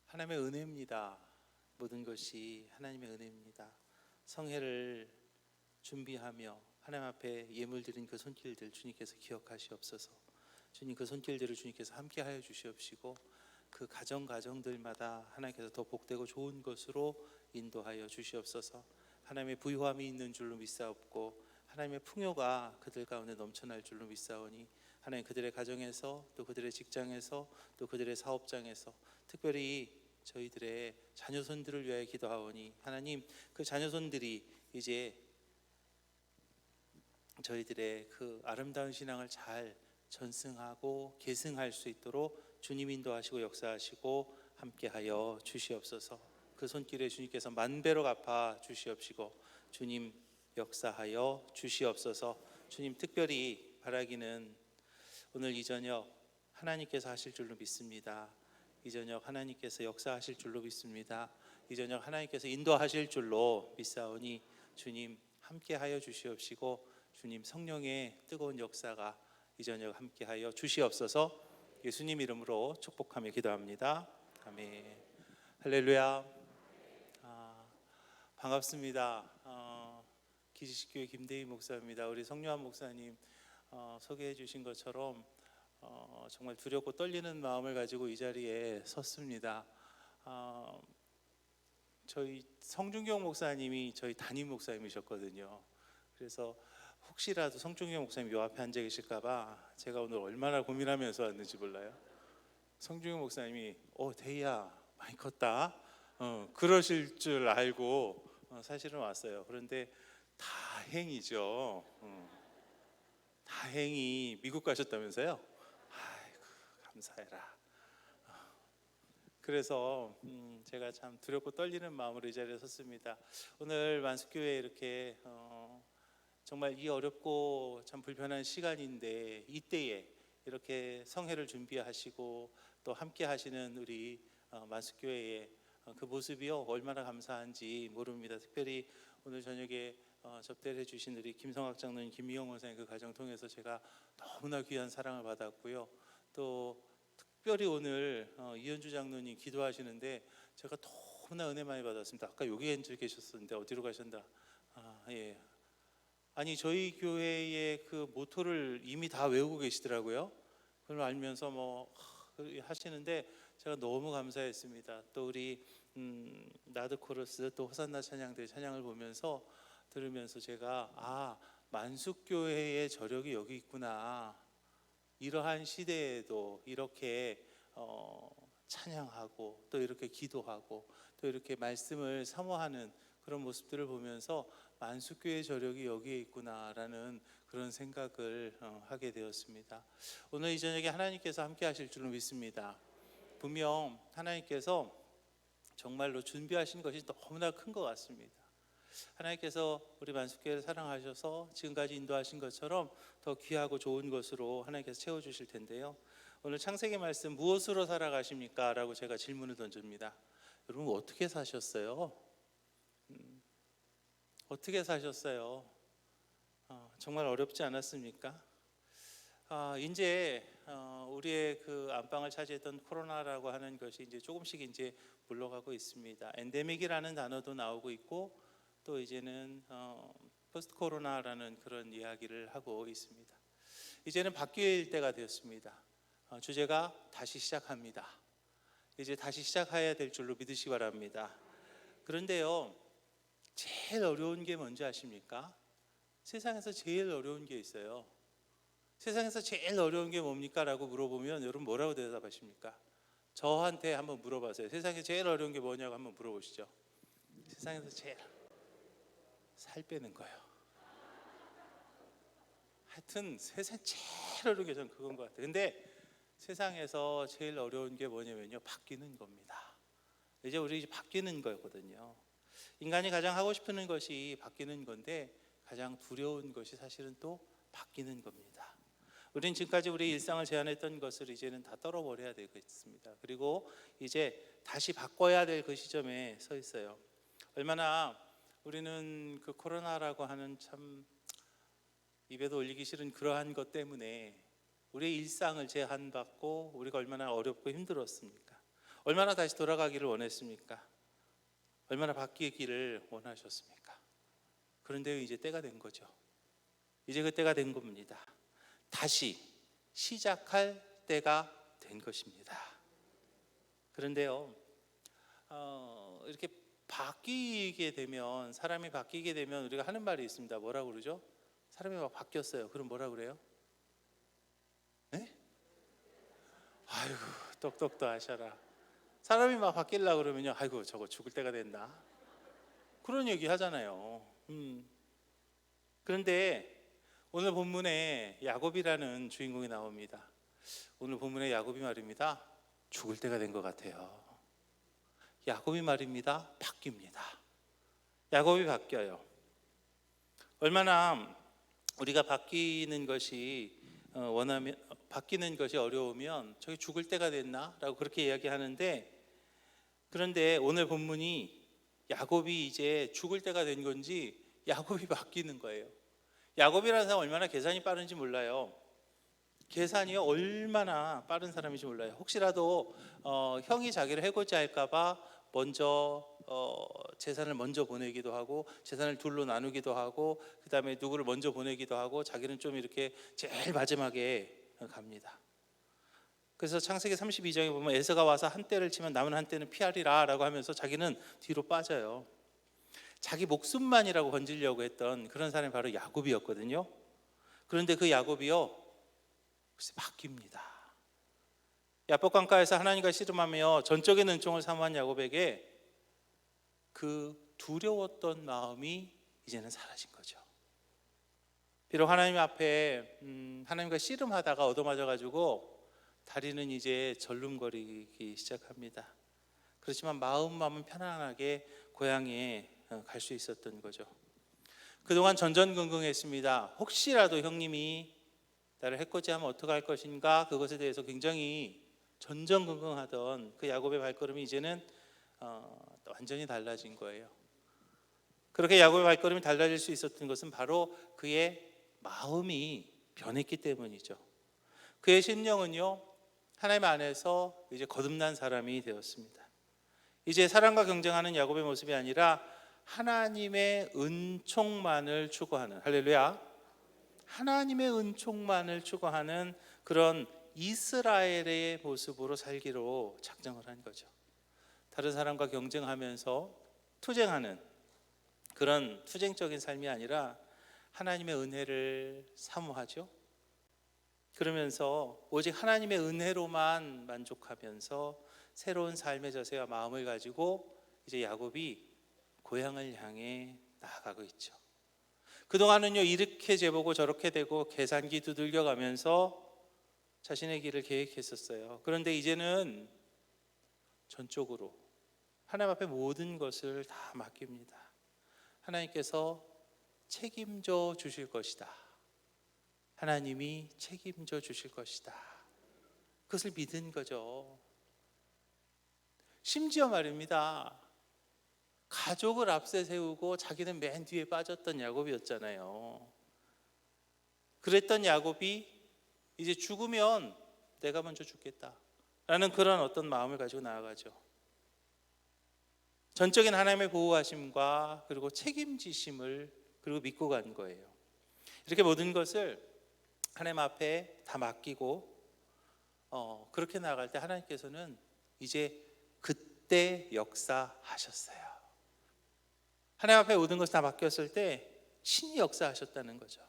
하나님의 은혜입니다. 모든 것이 하나님의 은혜입니다. 성회를 준비하며 하나님 앞에 예물 드린 그 손길들 주님께서 기억하시옵소서. 주님, 그 손길들을 주님께서 함께하여 주시옵시고 그 가정들마다 하나님께서 더 복되고 좋은 것으로 인도하여 주시옵소서. 하나님의 부유함이 있는 줄로 믿사옵고 하나님의 풍요가 그들 가운데 넘쳐날 줄로 믿사오니 하나님, 그들의 가정에서 또 그들의 직장에서 또 그들의 사업장에서 특별히 저희들의 자녀손들을 위하여 기도하오니 하나님, 그 자녀손들이 이제 저희들의 그 아름다운 신앙을 잘 전승하고 계승할 수 있도록 주님 인도하시고 역사하시고 함께하여 주시옵소서. 그 손길에 주님께서 만배로 갚아 주시옵시고 주님 역사하여 주시옵소서. 주님, 특별히 바라기는 오늘 이 저녁 하나님께서 하실 줄로 믿습니다. 이 저녁 하나님께서 역사하실 줄로 믿습니다. 이 저녁 하나님께서 인도하실 줄로 믿사오니 주님 함께하여 주시옵시고 주님 성령의 뜨거운 역사가 이 저녁 함께하여 주시옵소서. 예수님 이름으로 축복하며 기도합니다. 아멘. 할렐루야. 반갑습니다. 기지식교회 김대희 목사입니다. 우리 성요한 목사님 소개해 주신 것처럼 정말 두렵고 떨리는 마음을 가지고 이 자리에 섰습니다. 저희 성준경 목사님이 저희 담임 목사님이셨거든요. 그래서 혹시라도 성준경 목사님 요 앞에 앉아 계실까봐 제가 오늘 얼마나 고민하면서 왔는지 몰라요. 성준경 목사님이 대희야 많이 컸다 그러실 줄 알고 사실은 왔어요. 그런데 다행이죠. 다행히 미국 가셨다면서요? 아이고, 감사해라. 그래서 제가 참 두렵고 떨리는 마음으로 이 자리에 섰습니다. 오늘 만숙교회에 이렇게 정말 이 어렵고 참 불편한 시간인데 이때에 이렇게 성회를 준비하시고 또 함께 하시는 우리 만숙교회의 그 모습이요 얼마나 감사한지 모릅니다. 특별히 오늘 저녁에 접대를 해주신 우리 김성학 장로님, 김미영 원사님 그 가정 통해서 제가 너무나 귀한 사랑을 받았고요. 또 특별히 오늘 이현주 장로님 기도하시는데 제가 너무나 은혜 많이 받았습니다. 아까 여기 앉아 계셨었는데 어디로 가셨나? 예. 아니 저희 교회의 그 모토를 이미 다 외우고 계시더라고요. 그걸 알면서 하시는데 제가 너무 감사했습니다. 또 우리 나드 코러스 또 호산나 찬양대 찬양을 보면서 들으면서 제가 만숙교회의 저력이 여기 있구나. 이러한 시대에도 이렇게 찬양하고 또 이렇게 기도하고 또 이렇게 말씀을 사모하는 그런 모습들을 보면서 만숙교회의 저력이 여기에 있구나라는 그런 생각을 하게 되었습니다. 오늘 이 저녁에 하나님께서 함께 하실 줄로 믿습니다. 분명 하나님께서 정말로 준비하신 것이 너무나 큰 것 같습니다. 하나님께서 우리 만숙교회를 사랑하셔서 지금까지 인도하신 것처럼 더 귀하고 좋은 것으로 하나님께서 채워주실 텐데요. 오늘 창세기 말씀 무엇으로 살아가십니까? 라고 제가 질문을 던집니다. 여러분 어떻게 사셨어요? 어떻게 사셨어요? 정말 어렵지 않았습니까? 이제 우리의 그 안방을 차지했던 코로나라고 하는 것이 이제 조금씩 이제 물러가고 있습니다. 엔데믹이라는 단어도 나오고 있고 또 이제는 포스트 코로나라는 그런 이야기를 하고 있습니다. 이제는 바뀔 때가 되었습니다. 주제가 다시 시작합니다. 이제 다시 시작해야 될 줄로 믿으시기 바랍니다. 그런데요, 제일 어려운 게 뭔지 아십니까? 세상에서 제일 어려운 게 있어요. 세상에서 제일 어려운 게 뭡니까? 라고 물어보면 여러분 뭐라고 대답하십니까? 저한테 한번 물어봐세요. 세상에 제일 어려운 게 뭐냐고 한번 물어보시죠. 세상에서 제일 살 빼는 거예요. 하여튼 세상 제일 어려운 게 저는 그건 것 같아요. 근데 세상에서 제일 어려운 게 뭐냐면요, 바뀌는 겁니다. 이제 우리 바뀌는 거거든요. 인간이 가장 하고 싶은 것이 바뀌는 건데 가장 두려운 것이 사실은 또 바뀌는 겁니다. 우리는 지금까지 우리 일상을 제한했던 것을 이제는 다 떨어버려야 되겠습니다. 그리고 이제 다시 바꿔야 될 그 시점에 서 있어요. 얼마나 우리는 그 코로나라고 하는 참 입에도 올리기 싫은 그러한 것 때문에 우리의 일상을 제한받고 우리가 얼마나 어렵고 힘들었습니까? 얼마나 다시 돌아가기를 원했습니까? 얼마나 바뀌기를 원하셨습니까? 그런데 이제 때가 된 거죠. 이제 그 때가 된 겁니다. 다시 시작할 때가 된 것입니다. 그런데요, 이렇게 바뀌게 되면, 사람이 바뀌게 되면 우리가 하는 말이 있습니다. 뭐라고 그러죠? 사람이 막 바뀌었어요. 그럼 뭐라 그래요? 네? 아이고, 똑똑도 하셔라. 사람이 막 바뀌려고 그러면요, 아이고 저거 죽을 때가 됐나? 그런 얘기 하잖아요. 그런데 오늘 본문에 야곱이라는 주인공이 나옵니다. 오늘 본문에 야곱이 말입니다. 죽을 때가 된 것 같아요. 야곱이 말입니다. 바뀝니다. 야곱이 바뀌어요. 얼마나 우리가 바뀌는 것이 바뀌는 것이 어려우면 저기 죽을 때가 됐나라고 그렇게 이야기하는데, 그런데 오늘 본문이 야곱이 이제 죽을 때가 된 건지 야곱이 바뀌는 거예요. 야곱이라는 사람 얼마나 계산이 빠른지 몰라요. 계산이 얼마나 빠른 사람인지 몰라요. 혹시라도 형이 자기를 해코지 할까봐 먼저 재산을 먼저 보내기도 하고, 재산을 둘로 나누기도 하고, 그 다음에 누구를 먼저 보내기도 하고, 자기는 좀 이렇게 제일 마지막에 갑니다. 그래서 창세기 32장에 보면 에서가 와서 한 떼를 치면 남은 한 떼는 피하리라 라고 하면서 자기는 뒤로 빠져요. 자기 목숨만이라고 건지려고 했던 그런 사람이 바로 야곱이었거든요. 그런데 그 야곱이요, 글쎄 바뀝니다. 야복 강가에서 하나님과 씨름하며 전적인 은총을 사모한 야곱에게 그 두려웠던 마음이 이제는 사라진 거죠. 비록 하나님 앞에 하나님과 씨름하다가 얻어맞아 가지고 다리는 이제 절름거리기 시작합니다. 그렇지만 마음은 편안하게 고향에 갈 수 있었던 거죠. 그동안 전전긍긍했습니다. 혹시라도 형님이 나를 해코지하면 어떡할 것인가, 그것에 대해서 굉장히 전전긍긍하던 그 야곱의 발걸음이 이제는 완전히 달라진 거예요. 그렇게 야곱의 발걸음이 달라질 수 있었던 것은 바로 그의 마음이 변했기 때문이죠. 그의 심령은요, 하나님 안에서 이제 거듭난 사람이 되었습니다. 이제 사랑과 경쟁하는 야곱의 모습이 아니라 하나님의 은총만을 추구하는, 할렐루야, 하나님의 은총만을 추구하는 그런 이스라엘의 모습으로 살기로 작정을 한 거죠. 다른 사람과 경쟁하면서 투쟁하는 그런 투쟁적인 삶이 아니라 하나님의 은혜를 사모하죠. 그러면서 오직 하나님의 은혜로만 만족하면서 새로운 삶의 자세와 마음을 가지고 이제 야곱이 고향을 향해 나아가고 있죠. 그동안은요, 이렇게 재보고 저렇게 되고 계산기 두들겨가면서 자신의 길을 계획했었어요. 그런데 이제는 전적으로 하나님 앞에 모든 것을 다 맡깁니다. 하나님께서 책임져 주실 것이다. 하나님이 책임져 주실 것이다. 그것을 믿은 거죠. 심지어 말입니다, 가족을 앞세 세우고 자기는 맨 뒤에 빠졌던 야곱이었잖아요. 그랬던 야곱이 이제 죽으면 내가 먼저 죽겠다라는 그런 어떤 마음을 가지고 나아가죠. 전적인 하나님의 보호하심과 그리고 책임지심을 그리고 믿고 간 거예요. 이렇게 모든 것을 하나님 앞에 다 맡기고 그렇게 나아갈 때 하나님께서는 이제 그때 역사하셨어요. 하나님 앞에 모든 것을 다 맡겼을 때 신이 역사하셨다는 거죠.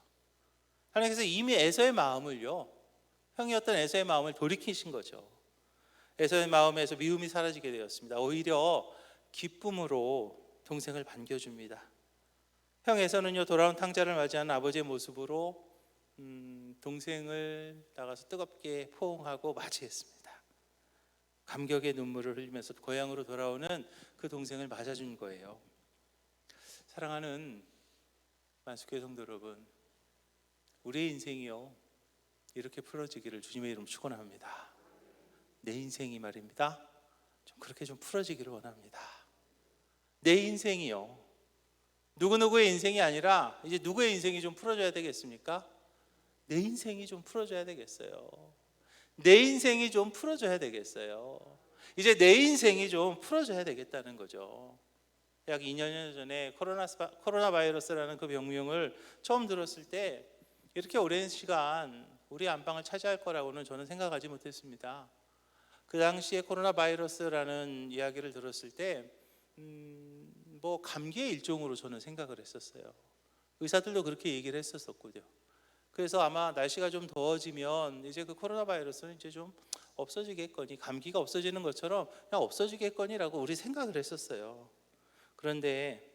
하나님께서 이미 에서의 마음을요, 형이었던 에서의 마음을 돌이키신 거죠. 에서의 마음에서 미움이 사라지게 되었습니다. 오히려 기쁨으로 동생을 반겨줍니다. 형 에서는요, 돌아온 탕자를 맞이하는 아버지의 모습으로 동생을 나가서 뜨겁게 포옹하고 맞이했습니다. 감격의 눈물을 흘리면서 고향으로 돌아오는 그 동생을 맞아준 거예요. 사랑하는 만수교회 성도 여러분, 우리의 인생이요, 이렇게 풀어지기를 주님의 이름 축원합니다. 내 인생이 말입니다, 좀 그렇게 좀 풀어지기를 원합니다. 내 인생이요, 누구누구의 인생이 아니라 이제 누구의 인생이 좀 풀어져야 되겠습니까? 내 인생이 좀 풀어져야 되겠어요. 내 인생이 좀 풀어져야 되겠어요. 이제 내 인생이 좀 풀어져야 되겠다는 거죠. 약 2년 전에 코로나 바이러스라는 그 병명을 처음 들었을 때 이렇게 오랜 시간 우리 안방을 차지할 거라고는 저는 생각하지 못했습니다. 그 당시에 코로나 바이러스라는 이야기를 들었을 때 뭐 감기의 일종으로 저는 생각을 했었어요. 의사들도 그렇게 얘기를 했었거든요. 그래서 아마 날씨가 좀 더워지면 이제 그 코로나 바이러스는 이제 좀 없어지겠거니, 감기가 없어지는 것처럼 그냥 없어지겠거니라고 우리 생각을 했었어요. 그런데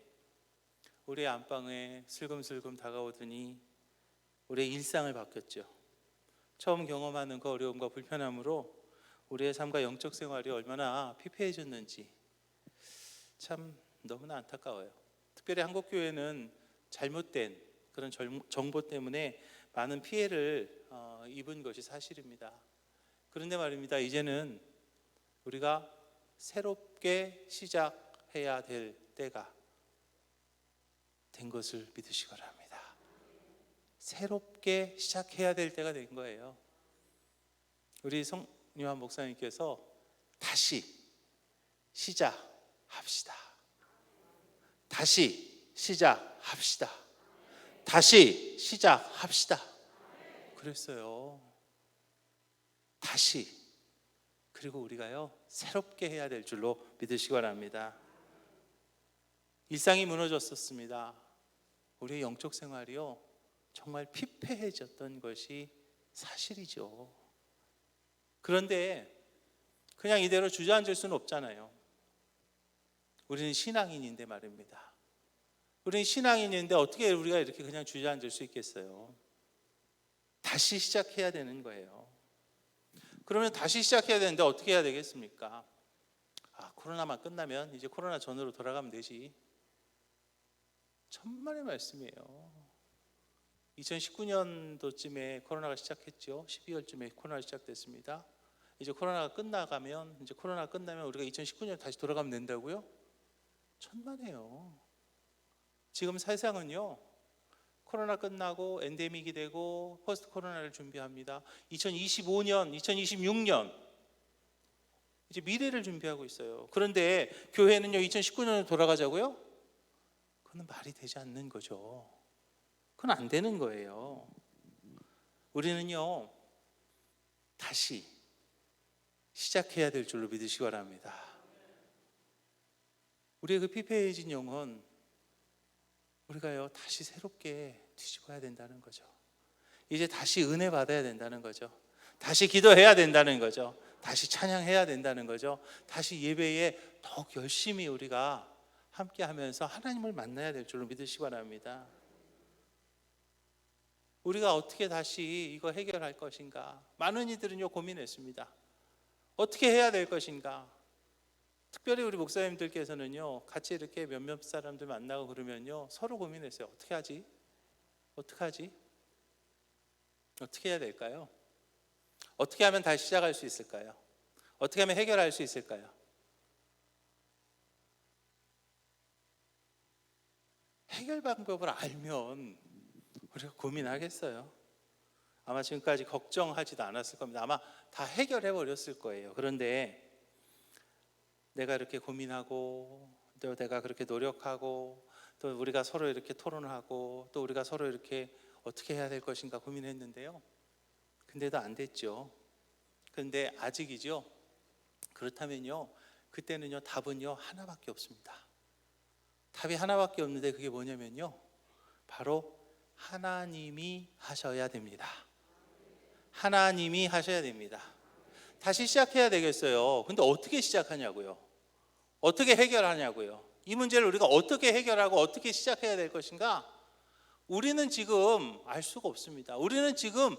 우리 안방에 슬금슬금 다가오더니 우리의 일상을 바뀌었죠. 처음 경험하는 그 어려움과 불편함으로 우리의 삶과 영적 생활이 얼마나 피폐해졌는지 참 너무나 안타까워요. 특별히 한국교회는 잘못된 그런 정보 때문에 많은 피해를 입은 것이 사실입니다. 그런데 말입니다, 이제는 우리가 새롭게 시작해야 될 때가 된 것을 믿으시기 바랍니다. 새롭게 시작해야 될 때가 된 거예요. 우리 성유한 목사님께서 다시 시작합시다. 다시 시작합시다. 다시 시작합시다. 그랬어요. 다시. 그리고 우리가요, 새롭게 해야 될 줄로 믿으시기 바랍니다. 일상이 무너졌었습니다. 우리의 영적 생활이요, 정말 피폐해졌던 것이 사실이죠. 그런데 그냥 이대로 주저앉을 수는 없잖아요. 우리는 신앙인인데 말입니다. 우리는 신앙인인데 어떻게 우리가 이렇게 그냥 주저앉을 수 있겠어요? 다시 시작해야 되는 거예요. 그러면 다시 시작해야 되는데 어떻게 해야 되겠습니까? 코로나만 끝나면 이제 코로나 전으로 돌아가면 되지. 천만의 말씀이에요. 2019년도쯤에 코로나가 시작했죠. 12월쯤에 코로나가 시작됐습니다. 이제 코로나가 끝나면 우리가 2019년 다시 돌아가면 된다고요? 천만에요. 지금 세상은요, 코로나 끝나고 엔데믹이 되고 포스트 코로나를 준비합니다. 2025년, 2026년 이제 미래를 준비하고 있어요. 그런데 교회는요, 2019년으로 돌아가자고요? 그건 말이 되지 않는 거죠. 그건 안 되는 거예요. 우리는요, 다시 시작해야 될 줄로 믿으시기 바랍니다. 우리의 그 피폐해진 영혼, 우리가요, 다시 새롭게 뒤집어야 된다는 거죠. 이제 다시 은혜 받아야 된다는 거죠. 다시 기도해야 된다는 거죠. 다시 찬양해야 된다는 거죠. 다시 예배에 더욱 열심히 우리가 함께 하면서 하나님을 만나야 될 줄로 믿으시기 바랍니다. 우리가 어떻게 다시 이거 해결할 것인가? 많은 이들은요, 고민했습니다. 어떻게 해야 될 것인가? 특별히 우리 목사님들께서는요, 같이 이렇게 몇몇 사람들 만나고 그러면요, 서로 고민했어요. 어떻게 하지? 어떻게 해야 될까요? 어떻게 하면 다시 시작할 수 있을까요? 어떻게 하면 해결할 수 있을까요? 해결 방법을 알면 우리가 고민하겠어요? 아마 지금까지 걱정하지도 않았을 겁니다. 아마 다 해결해 버렸을 거예요. 그런데 내가 이렇게 고민하고, 또 내가 그렇게 노력하고, 또 우리가 서로 이렇게 토론하고, 또 우리가 서로 이렇게 어떻게 해야 될 것인가 고민했는데요, 근데도 안 됐죠. 그런데 아직이죠. 그렇다면요, 그때는요, 답은요 하나밖에 없습니다. 답이 하나밖에 없는데 그게 뭐냐면요, 바로 하나님이 하셔야 됩니다. 하나님이 하셔야 됩니다. 다시 시작해야 되겠어요. 근데 어떻게 시작하냐고요? 어떻게 해결하냐고요? 이 문제를 우리가 어떻게 해결하고 어떻게 시작해야 될 것인가? 우리는 지금 알 수가 없습니다. 우리는 지금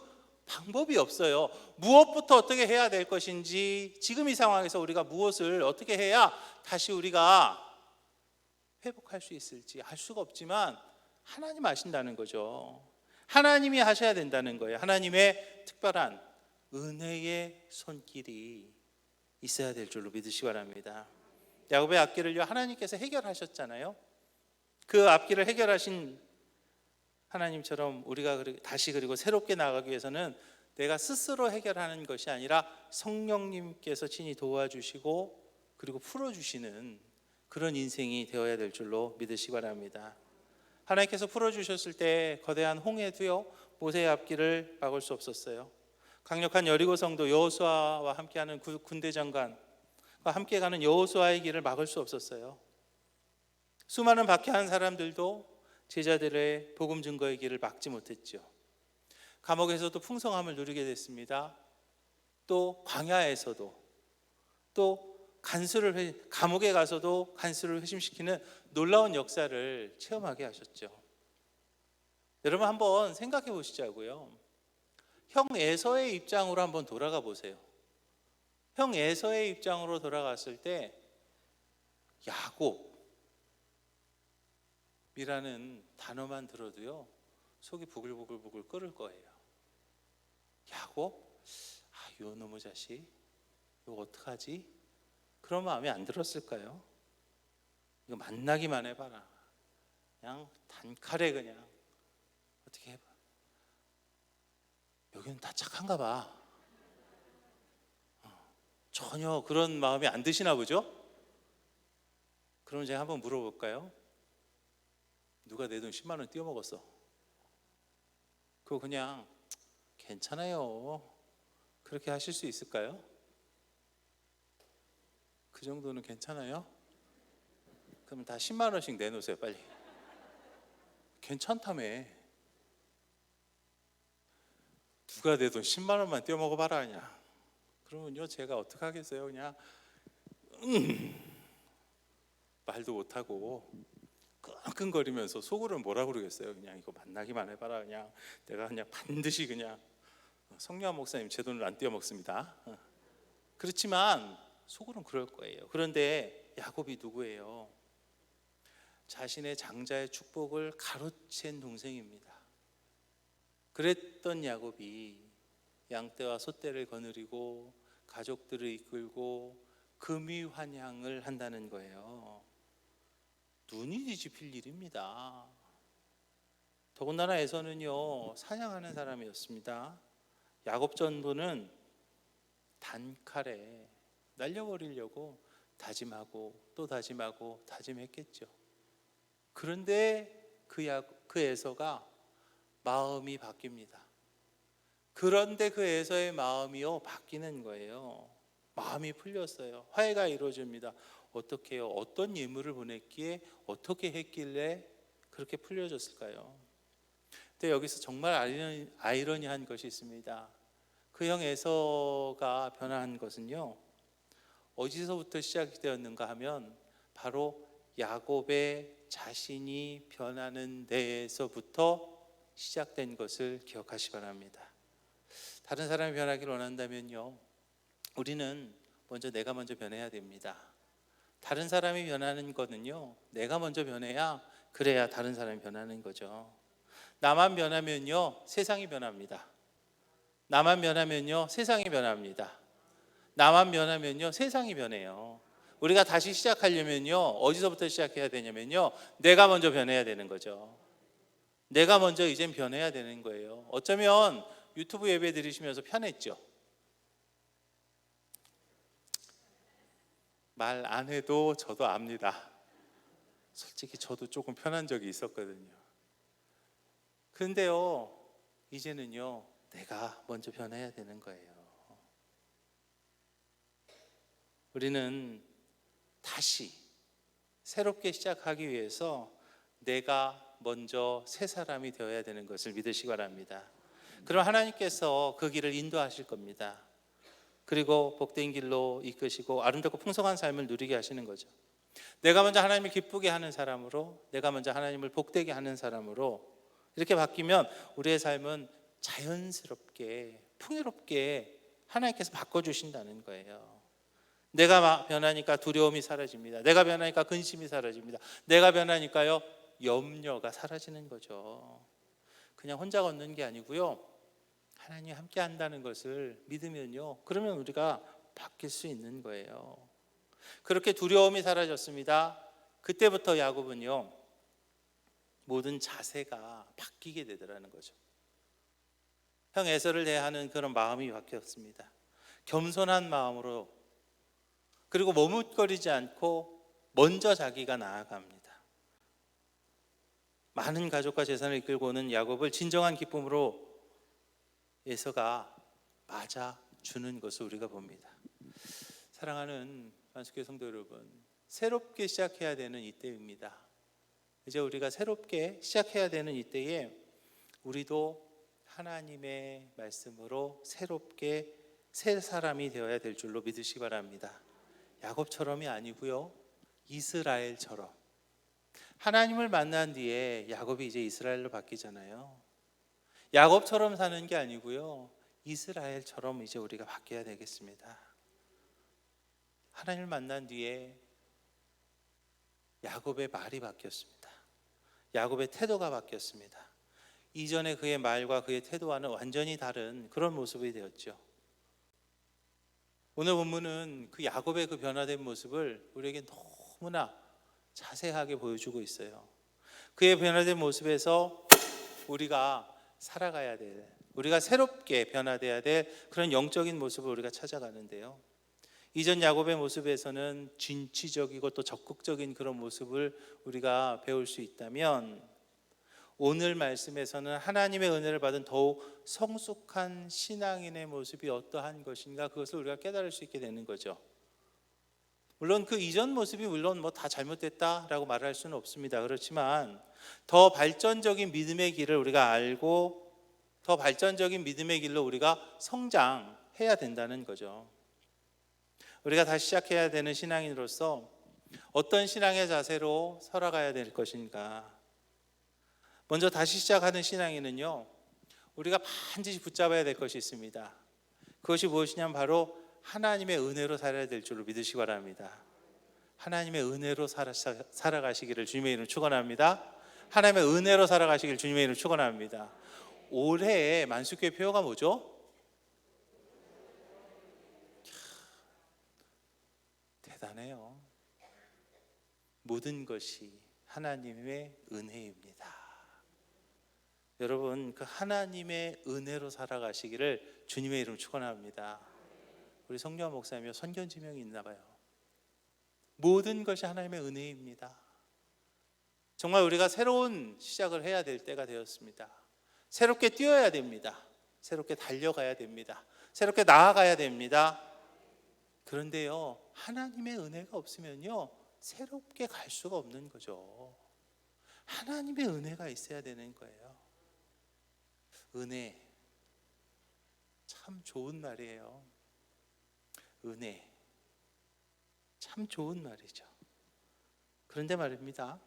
방법이 없어요. 무엇부터 어떻게 해야 될 것인지, 지금 이 상황에서 우리가 무엇을 어떻게 해야 다시 우리가 회복할 수 있을지 알 수가 없지만 하나님 아신다는 거죠. 하나님이 하셔야 된다는 거예요. 하나님의 특별한 은혜의 손길이 있어야 될 줄로 믿으시기 바랍니다. 야곱의 앞길을요, 하나님께서 해결하셨잖아요. 그 앞길을 해결하신 하나님처럼 우리가 다시 그리고 새롭게 나아가기 위해서는 내가 스스로 해결하는 것이 아니라 성령님께서 친히 도와주시고 그리고 풀어주시는 그런 인생이 되어야 될 줄로 믿으시기 바랍니다. 하나님께서 풀어주셨을 때 거대한 홍해도요 모세의 앞길을 막을 수 없었어요. 강력한 여리고 성도 여호수아와 함께하는 군대 장관과 함께 가는 여호수아의 길을 막을 수 없었어요. 수많은 박해한 사람들도 제자들의 복음 증거의 길을 막지 못했죠. 감옥에서도 풍성함을 누리게 됐습니다. 또 광야에서도, 또 감옥에 가서도 간수를 회심시키는 놀라운 역사를 체험하게 하셨죠. 여러분 한번 생각해 보시자고요. 형 에서의 입장으로 한번 돌아가 보세요. 형 에서의 입장으로 돌아갔을 때 야곱이라는 단어만 들어도요 속이 부글부글 끓을 거예요. 야곱? 요 놈의 자식 이거 어떡하지? 그런 마음이 안 들었을까요? 이거 만나기만 해봐라. 그냥 단칼에 그냥 어떻게 해봐. 여기는 다 착한가 봐. 전혀 그런 마음이 안 드시나 보죠? 그럼 제가 한번 물어볼까요? 누가 내 돈 10만 원 띄어먹었어? 그거 그냥 괜찮아요 그렇게 하실 수 있을까요? 그 정도는 괜찮아요? 그럼 다 10만 원씩 내놓으세요 빨리. 괜찮다며. 누가 내 돈 10만 원만 떼어먹어봐라 그냥. 그러면요 제가 어떻게 하겠어요? 그냥 말도 못하고 끙끙거리면서 속으로는 뭐라 그러겠어요? 그냥 이거 만나기만 해봐라. 그냥 내가 그냥 반드시 그냥 성령 목사님 제 돈을 안 떼어먹습니다. 그렇지만 속으로는 그럴 거예요. 그런데 야곱이 누구예요? 자신의 장자의 축복을 가로챈 동생입니다. 그랬던 야곱이 양떼와 소떼를 거느리고 가족들을 이끌고 금이환향을 한다는 거예요. 눈이 뒤집힐 일입니다. 더군다나 에서는요 사냥하는 사람이었습니다. 야곱 전도는 단칼에 날려버리려고 다짐하고 또 다짐하고 다짐했겠죠. 그런데 그 에서가 마음이 바뀝니다. 그런데 그 에서의 마음이요 바뀌는 거예요. 마음이 풀렸어요. 화해가 이루어집니다. 어떻게 해요? 어떤 예물을 보냈기에 어떻게 했길래 그렇게 풀려졌을까요? 근데 여기서 정말 아이러니한 것이 있습니다. 그 형 에서가 변한 것은요 어디서부터 시작이 되었는가 하면 바로 야곱의 자신이 변하는 데에서부터 시작된 것을 기억하시 바랍니다. 다른 사람이 변하기를 원한다면요 우리는 내가 먼저 변해야 됩니다. 다른 사람이 변하는 거는요 내가 먼저 변해야 그래야 다른 사람이 변하는 거죠. 나만 변하면요 세상이 변합니다. 나만 변하면요 세상이 변합니다. 나만 변하면요 세상이 변해요. 우리가 다시 시작하려면요 어디서부터 시작해야 되냐면요 내가 먼저 변해야 되는 거죠. 내가 먼저 이젠 변해야 되는 거예요. 어쩌면 유튜브 예배 드리시면서 편했죠. 말 안 해도 저도 압니다. 솔직히 저도 조금 편한 적이 있었거든요. 그런데요 이제는요 내가 먼저 변해야 되는 거예요. 우리는 다시 새롭게 시작하기 위해서 내가 먼저 새 사람이 되어야 되는 것을 믿으시기 바랍니다. 그럼 하나님께서 그 길을 인도하실 겁니다. 그리고 복된 길로 이끄시고 아름답고 풍성한 삶을 누리게 하시는 거죠. 내가 먼저 하나님을 기쁘게 하는 사람으로, 내가 먼저 하나님을 복되게 하는 사람으로 이렇게 바뀌면 우리의 삶은 자연스럽게 풍요롭게 하나님께서 바꿔주신다는 거예요. 내가 변하니까 두려움이 사라집니다. 내가 변하니까 근심이 사라집니다. 내가 변하니까요 염려가 사라지는 거죠. 그냥 혼자 걷는 게 아니고요 하나님이 함께 한다는 것을 믿으면요 그러면 우리가 바뀔 수 있는 거예요. 그렇게 두려움이 사라졌습니다. 그때부터 야곱은요 모든 자세가 바뀌게 되더라는 거죠. 형 에서를 대하는 그런 마음이 바뀌었습니다. 겸손한 마음으로, 그리고 머뭇거리지 않고 먼저 자기가 나아갑니다. 많은 가족과 재산을 이끌고 오는 야곱을 진정한 기쁨으로 에서가 맞아주는 것을 우리가 봅니다. 사랑하는 만수교회 성도 여러분, 새롭게 시작해야 되는 이때입니다. 이제 우리가 새롭게 시작해야 되는 이때에 우리도 하나님의 말씀으로 새롭게 새 사람이 되어야 될 줄로 믿으시기 바랍니다. 야곱처럼이 아니고요, 이스라엘처럼. 하나님을 만난 뒤에 야곱이 이제 이스라엘로 바뀌잖아요. 야곱처럼 사는 게 아니고요, 이스라엘처럼 이제 우리가 바뀌어야 되겠습니다. 하나님을 만난 뒤에 야곱의 말이 바뀌었습니다. 야곱의 태도가 바뀌었습니다. 이전에 그의 말과 그의 태도와는 완전히 다른 그런 모습이 되었죠. 오늘 본문은 그 야곱의 그 변화된 모습을 우리에게 너무나 자세하게 보여주고 있어요. 그의 변화된 모습에서 우리가 살아가야 될, 우리가 새롭게 변화돼야 될 그런 영적인 모습을 우리가 찾아가는데요, 이전 야곱의 모습에서는 진취적이고 또 적극적인 그런 모습을 우리가 배울 수 있다면, 오늘 말씀에서는 하나님의 은혜를 받은 더욱 성숙한 신앙인의 모습이 어떠한 것인가, 그것을 우리가 깨달을 수 있게 되는 거죠. 물론 그 이전 모습이 물론 뭐 다 잘못됐다라고 말할 수는 없습니다. 그렇지만 더 발전적인 믿음의 길을 우리가 알고 더 발전적인 믿음의 길로 우리가 성장해야 된다는 거죠. 우리가 다시 시작해야 되는 신앙인으로서 어떤 신앙의 자세로 살아가야 될 것인가. 먼저 다시 시작하는 신앙인은요, 우리가 반드시 붙잡아야 될 것이 있습니다. 그것이 무엇이냐면 바로 하나님의 은혜로 살아야 될 줄로 믿으시기 바랍니다. 하나님의 은혜로 살아가시기를 주님의 이름으로 축원합니다. 하나님의 은혜로 살아가시기를 주님의 이름으로 축원합니다. 올해의 만수교회 표어가 뭐죠? 대단해요. 모든 것이 하나님의 은혜입니다. 여러분, 그 하나님의 은혜로 살아가시기를 주님의 이름으로 축원합니다. 우리 성령 목사님이 선견지명이 있나 봐요. 모든 것이 하나님의 은혜입니다. 정말 우리가 새로운 시작을 해야 될 때가 되었습니다. 새롭게 뛰어야 됩니다. 새롭게 달려가야 됩니다. 새롭게 나아가야 됩니다. 그런데요, 하나님의 은혜가 없으면요, 새롭게 갈 수가 없는 거죠. 하나님의 은혜가 있어야 되는 거예요. 은혜, 참 좋은 말이에요. 은혜, 참 좋은 말이죠. 그런데 말입니다,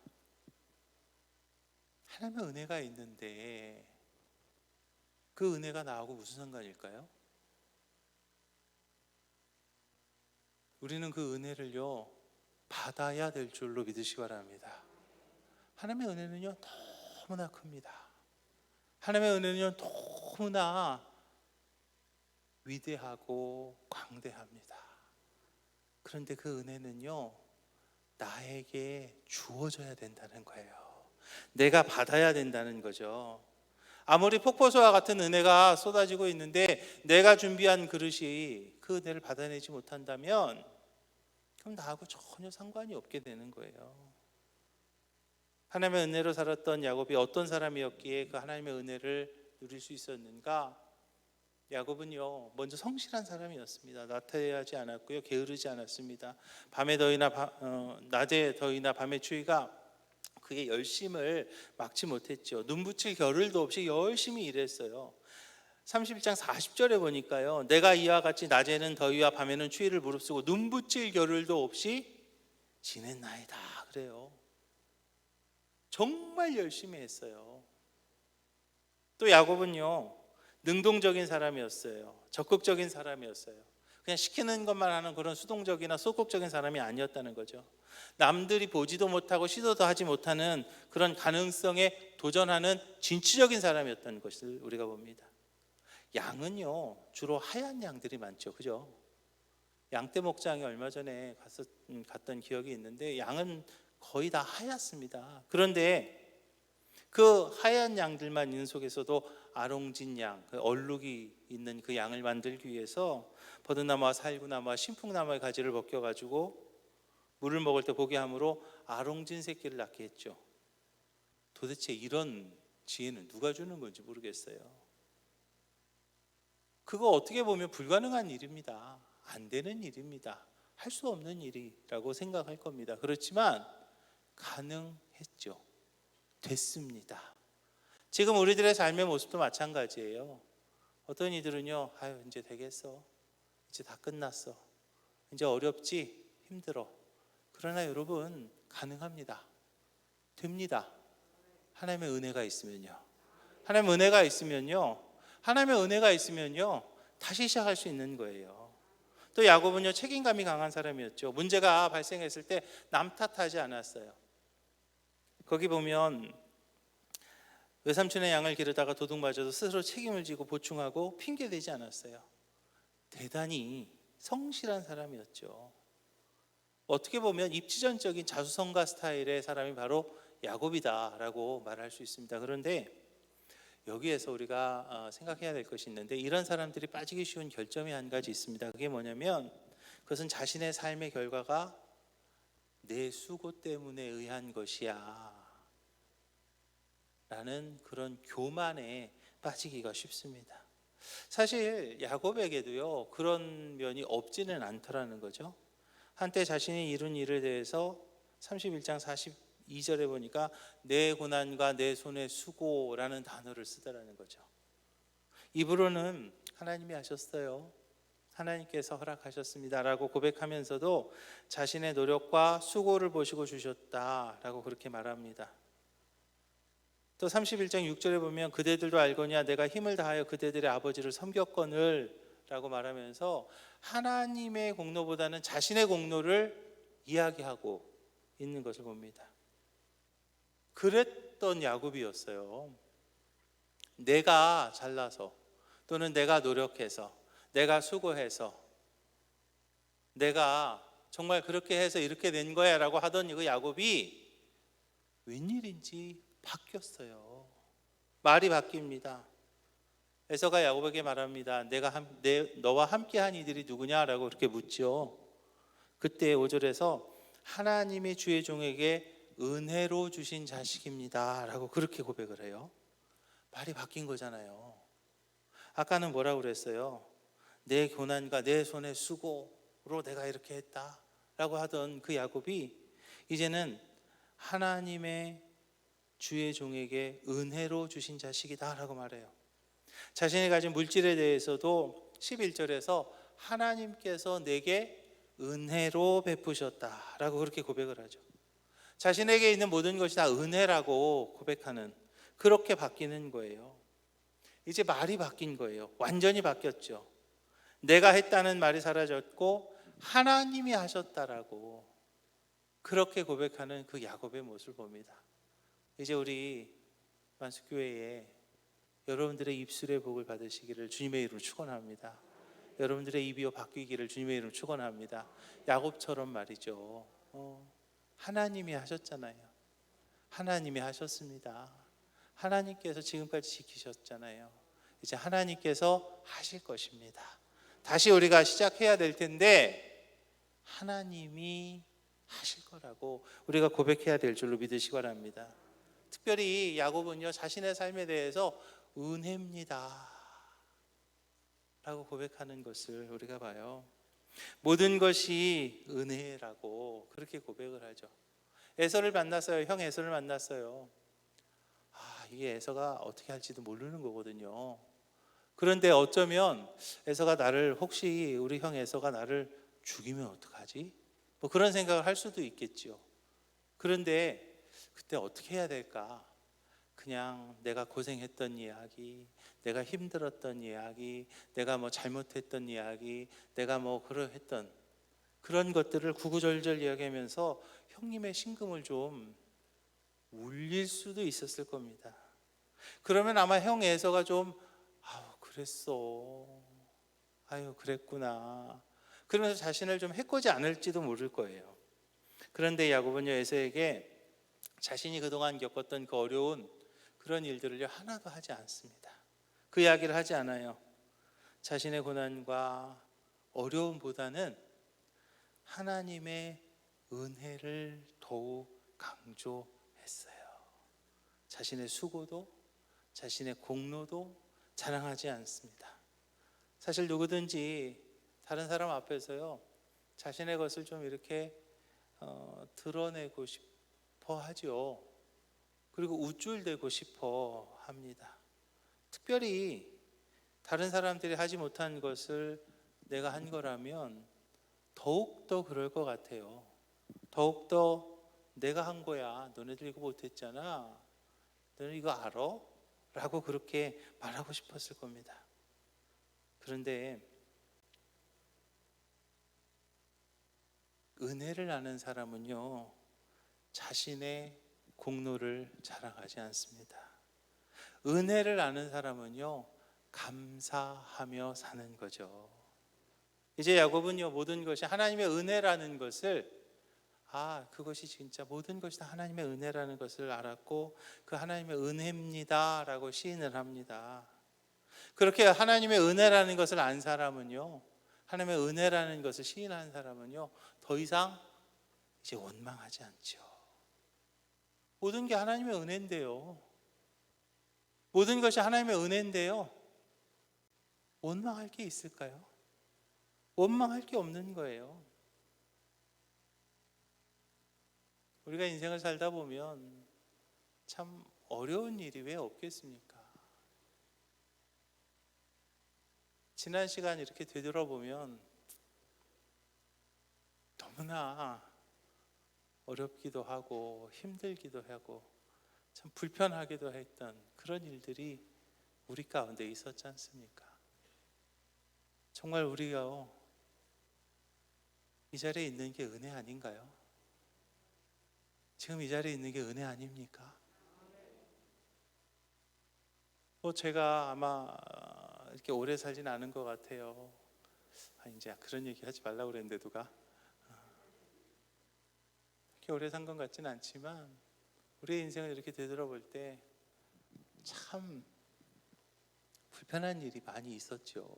하나님의 은혜가 있는데 그 은혜가 나하고 무슨 상관일까요? 우리는 그 은혜를요, 받아야 될 줄로 믿으시기 바랍니다. 하나님의 은혜는요, 너무나 큽니다. 하나님의 은혜는요, 너무나 위대하고 광대합니다. 그런데 그 은혜는요, 나에게 주어져야 된다는 거예요. 내가 받아야 된다는 거죠. 아무리 폭포수와 같은 은혜가 쏟아지고 있는데 내가 준비한 그릇이 그 은혜를 받아내지 못한다면 그럼 나하고 전혀 상관이 없게 되는 거예요. 하나님의 은혜로 살았던 야곱이 어떤 사람이었기에 그 하나님의 은혜를 누릴 수 있었는가? 야곱은요, 먼저 성실한 사람이었습니다. 나태하지 않았고요, 게으르지 않았습니다. 밤에 더위나 낮에 더위나 밤에 추위가 그의 열심을 막지 못했죠. 눈 붙일 겨를도 없이 열심히 일했어요. 31장 40절에 보니까요, 내가 이와 같이 낮에는 더위와 밤에는 추위를 무릅쓰고 눈 붙일 겨를도 없이 지냈나이다 그래요. 정말 열심히 했어요. 또 야곱은요, 능동적인 사람이었어요. 적극적인 사람이었어요. 그냥 시키는 것만 하는 그런 수동적이나 소극적인 사람이 아니었다는 거죠. 남들이 보지도 못하고 시도도 하지 못하는 그런 가능성에 도전하는 진취적인 사람이었다는 것을 우리가 봅니다. 양은요, 주로 하얀 양들이 많죠, 그죠? 양떼 목장에 얼마 전에 갔던 기억이 있는데 양은 거의 다 하얗습니다. 그런데 그 하얀 양들만 있는 속에서도 아롱진 양, 그 얼룩이 있는 그 양을 만들기 위해서 버드나무와 살구나무와 신풍나무의 가지를 벗겨가지고 물을 먹을 때 보게 함으로 아롱진 새끼를 낳게 했죠. 도대체 이런 지혜는 누가 주는 건지 모르겠어요. 그거 어떻게 보면 불가능한 일입니다. 안 되는 일입니다. 할 수 없는 일이라고 생각할 겁니다. 그렇지만 가능했죠. 됐습니다. 지금 우리들의 삶의 모습도 마찬가지예요. 어떤 이들은요, 아유 이제 되겠어, 이제 다 끝났어, 이제 어렵지, 힘들어. 그러나 여러분, 가능합니다. 됩니다. 하나님의 은혜가 있으면요. 하나님의 은혜가 있으면요. 하나님의 은혜가 있으면요. 다시 시작할 수 있는 거예요. 또 야곱은요, 책임감이 강한 사람이었죠. 문제가 발생했을 때 남 탓하지 않았어요. 거기 보면 외삼촌의 양을 기르다가 도둑 맞아도 스스로 책임을 지고 보충하고 핑계대지 않았어요. 대단히 성실한 사람이었죠. 어떻게 보면 입지전적인 자수성가 스타일의 사람이 바로 야곱이다라고 말할 수 있습니다. 그런데 여기에서 우리가 생각해야 될 것이 있는데, 이런 사람들이 빠지기 쉬운 결점이 한 가지 있습니다. 그게 뭐냐면, 그것은 자신의 삶의 결과가 내 수고 때문에 의한 것이야 라는 그런 교만에 빠지기가 쉽습니다. 사실 야곱에게도요, 그런 면이 없지는 않더라는 거죠. 한때 자신이 이룬 일에 대해서 31장 42절에 보니까 내 고난과 내 손의 수고라는 단어를 쓰더라는 거죠. 입으로는 하나님이 하셨어요, 하나님께서 허락하셨습니다라고 고백하면서도 자신의 노력과 수고를 보시고 주셨다라고 그렇게 말합니다. 또 31장 6절에 보면 그대들도 알거니와 내가 힘을 다하여 그대들의 아버지를 섬겼거늘 라고 말하면서 하나님의 공로보다는 자신의 공로를 이야기하고 있는 것을 봅니다. 그랬던 야곱이었어요. 내가 잘나서, 또는 내가 노력해서, 내가 수고해서, 내가 정말 그렇게 해서 이렇게 된 거야 라고 하던 그 야곱이 웬일인지 바뀌었어요. 말이 바뀝니다. 에서가 야곱에게 말합니다. 너와 함께한 이들이 누구냐라고 그렇게 묻죠. 그때 5절에서 하나님이 주의 종에게 은혜로 주신 자식입니다 라고 그렇게 고백을 해요. 말이 바뀐 거잖아요. 아까는 뭐라고 그랬어요? 내 고난과 내 손의 수고로 내가 이렇게 했다 라고 하던 그 야곱이 이제는 하나님의 주의 종에게 은혜로 주신 자식이다 라고 말해요. 자신이 가진 물질에 대해서도 11절에서 하나님께서 내게 은혜로 베푸셨다 라고 그렇게 고백을 하죠. 자신에게 있는 모든 것이 다 은혜라고 고백하는, 그렇게 바뀌는 거예요. 이제 말이 바뀐 거예요. 완전히 바뀌었죠. 내가 했다는 말이 사라졌고 하나님이 하셨다라고 그렇게 고백하는 그 야곱의 모습을 봅니다. 이제 우리 만수교회에 여러분들의 입술의 복을 받으시기를 주님의 이름으로 축원합니다. 여러분들의 입이 바뀌기를 주님의 이름으로 축원합니다. 야곱처럼 말이죠. 하나님이 하셨잖아요. 하나님이 하셨습니다. 하나님께서 지금까지 지키셨잖아요. 이제 하나님께서 하실 것입니다. 다시 우리가 시작해야 될 텐데 하나님이 하실 거라고 우리가 고백해야 될 줄로 믿으시기 바랍니다. 특별히 야곱은요, 자신의 삶에 대해서 은혜입니다 라고 고백하는 것을 우리가 봐요. 모든 것이 은혜라고 그렇게 고백을 하죠. 에서를 만났어요. 형 에서를 만났어요. 이게 에서가 어떻게 할지도 모르는 거거든요. 그런데 어쩌면 에서가 나를, 혹시 우리 형 에서가 나를 죽이면 어떡하지? 뭐 그런 생각을 할 수도 있겠죠. 그런데 그때 어떻게 해야 될까? 그냥 내가 고생했던 이야기, 내가 힘들었던 이야기, 내가 뭐 잘못했던 이야기, 내가 뭐 그러했던 그런 것들을 구구절절 이야기하면서 형님의 심금을 좀 울릴 수도 있었을 겁니다. 그러면 아마 형 에서가 좀 그랬어, 아유 그랬구나, 그러면서 자신을 좀 해코지 않을지도 모를 거예요. 그런데 야곱은요, 에서에게 자신이 그동안 겪었던 그 어려운 그런 일들을 하나도 하지 않습니다. 그 이야기를 하지 않아요. 자신의 고난과 어려움보다는 하나님의 은혜를 더욱 강조했어요. 자신의 수고도 자신의 공로도 자랑하지 않습니다. 사실 누구든지 다른 사람 앞에서요, 자신의 것을 좀 이렇게 드러내고 싶어 하죠. 그리고 우쭐대고 싶어 합니다. 특별히 다른 사람들이 하지 못한 것을 내가 한 거라면 더욱더 그럴 것 같아요. 더욱더 내가 한 거야, 너네들 이거 못했잖아, 너네 이거 알아? 라고 그렇게 말하고 싶었을 겁니다. 그런데 은혜를 아는 사람은요, 자신의 공로를 자랑하지 않습니다. 은혜를 아는 사람은요, 감사하며 사는 거죠. 이제 야곱은요, 모든 것이 하나님의 은혜라는 것을, 그것이 진짜 모든 것이 다 하나님의 은혜라는 것을 알았고, 그 하나님의 은혜입니다 라고 시인을 합니다. 그렇게 하나님의 은혜라는 것을 안 사람은요, 하나님의 은혜라는 것을 시인한 사람은요, 더 이상 이제 원망하지 않죠. 모든 게 하나님의 은혜인데요, 모든 것이 하나님의 은혜인데요, 원망할 게 있을까요? 원망할 게 없는 거예요. 우리가 인생을 살다 보면 참 어려운 일이 왜 없겠습니까? 지난 시간 이렇게 되돌아보면 너무나 어렵기도 하고 힘들기도 하고 참 불편하기도 했던 그런 일들이 우리 가운데 있었지 않습니까? 정말 우리가 이 자리에 있는 게 은혜 아닌가요? 지금 이 자리에 있는 게 은혜 아닙니까? 제가 아마 이렇게 오래 살진 않은 것 같아요. 이제 그런 얘기 하지 말라고 그랬는데 누가 이렇게 오래 산 것 같지는 않지만 우리의 인생을 이렇게 되돌아볼 때 참 불편한 일이 많이 있었죠.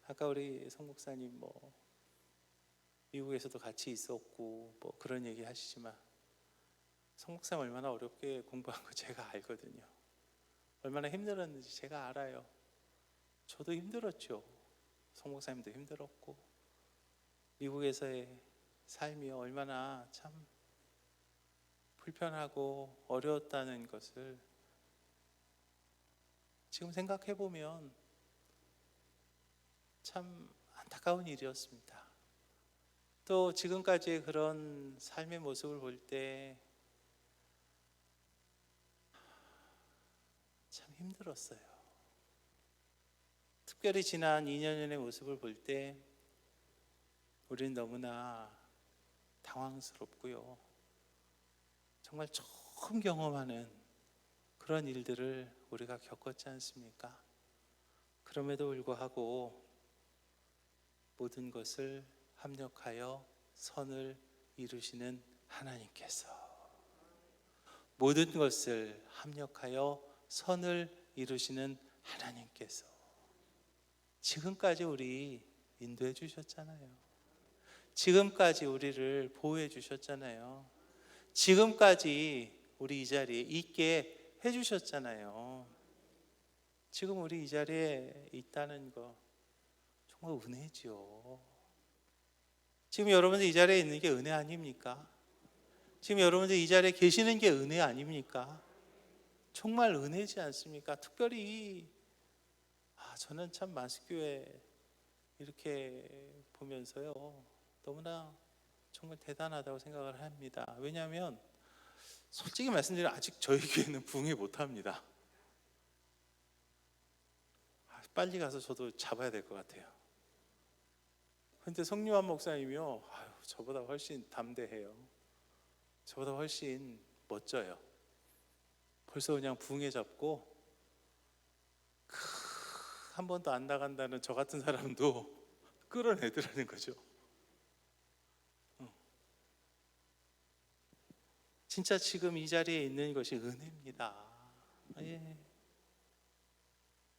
아까 우리 성 목사님 미국에서도 같이 있었고 그런 얘기 하시지만 성 목사님 얼마나 어렵게 공부한 거 제가 알거든요. 얼마나 힘들었는지 제가 알아요. 저도 힘들었죠. 성 목사님도 힘들었고 미국에서의 삶이 얼마나 참 불편하고 어려웠다는 것을 지금 생각해 보면 참 안타까운 일이었습니다. 또 지금까지의 그런 삶의 모습을 볼 때 참 힘들었어요. 특별히 지난 2년 전의 모습을 볼 때 우리는 너무나 당황스럽고요. 정말 처음 경험하는 그런 일들을 우리가 겪었지 않습니까? 그럼에도 불구하고 모든 것을 합력하여 선을 이루시는 하나님께서, 모든 것을 합력하여 선을 이루시는 하나님께서 지금까지 우리 인도해 주셨잖아요. 지금까지 우리를 보호해 주셨잖아요. 지금까지 우리 이 자리에 있게 해 주셨잖아요. 지금 우리 이 자리에 있다는 거 정말 은혜죠. 지금 여러분들 이 자리에 있는 게 은혜 아닙니까? 지금 여러분들 이 자리에 계시는 게 은혜 아닙니까? 정말 은혜지 않습니까? 특별히 저는 참 만수교회 이렇게 보면서요, 너무나 정말 대단하다고 생각을 합니다. 왜냐하면 솔직히 말씀드리면 아직 저희 교회는 부흥회 못합니다. 빨리 가서 저도 잡아야 될 것 같아요. 그런데 성유한 목사님이요, 저보다 훨씬 담대해요. 저보다 훨씬 멋져요. 벌써 그냥 부흥회 잡고 한 번도 안 나간다는 저 같은 사람도 끌어내더라는 거죠. 진짜 지금 이 자리에 있는 것이 은혜입니다. 예.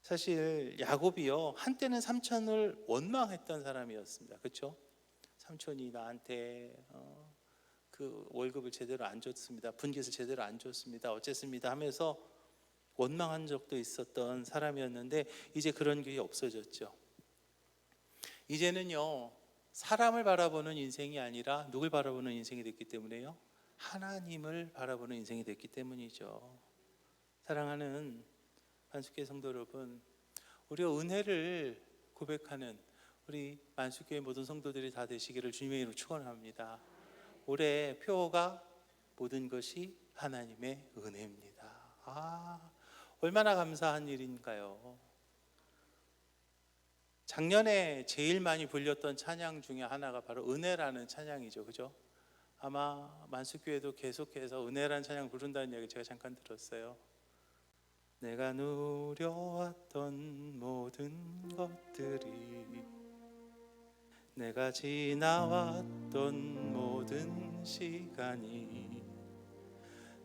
사실 야곱이요, 한때는 삼촌을 원망했던 사람이었습니다. 그렇죠? 삼촌이 나한테 그 월급을 제대로 안 줬습니다. 분깃을 제대로 안 줬습니다. 어쨌습니다 하면서 원망한 적도 있었던 사람이었는데, 이제 그런 게 없어졌죠. 이제는요, 사람을 바라보는 인생이 아니라 누굴 바라보는 인생이 됐기 때문에요, 하나님을 바라보는 인생이 됐기 때문이죠. 사랑하는 만숙교회 성도 여러분, 우리가 은혜를 고백하는 우리 만숙교회 모든 성도들이 다 되시기를 주님의 이름으로 축원합니다. 올해 표어가 모든 것이 하나님의 은혜입니다. 얼마나 감사한 일인가요? 작년에 제일 많이 불렸던 찬양 중에 하나가 바로 은혜라는 찬양이죠. 그죠? 아마 만숙교회도 계속해서 은혜라는 찬양 부른다는 이야기 제가 잠깐 들었어요. 내가 누려왔던 모든 것들이, 내가 지나왔던 모든 시간이,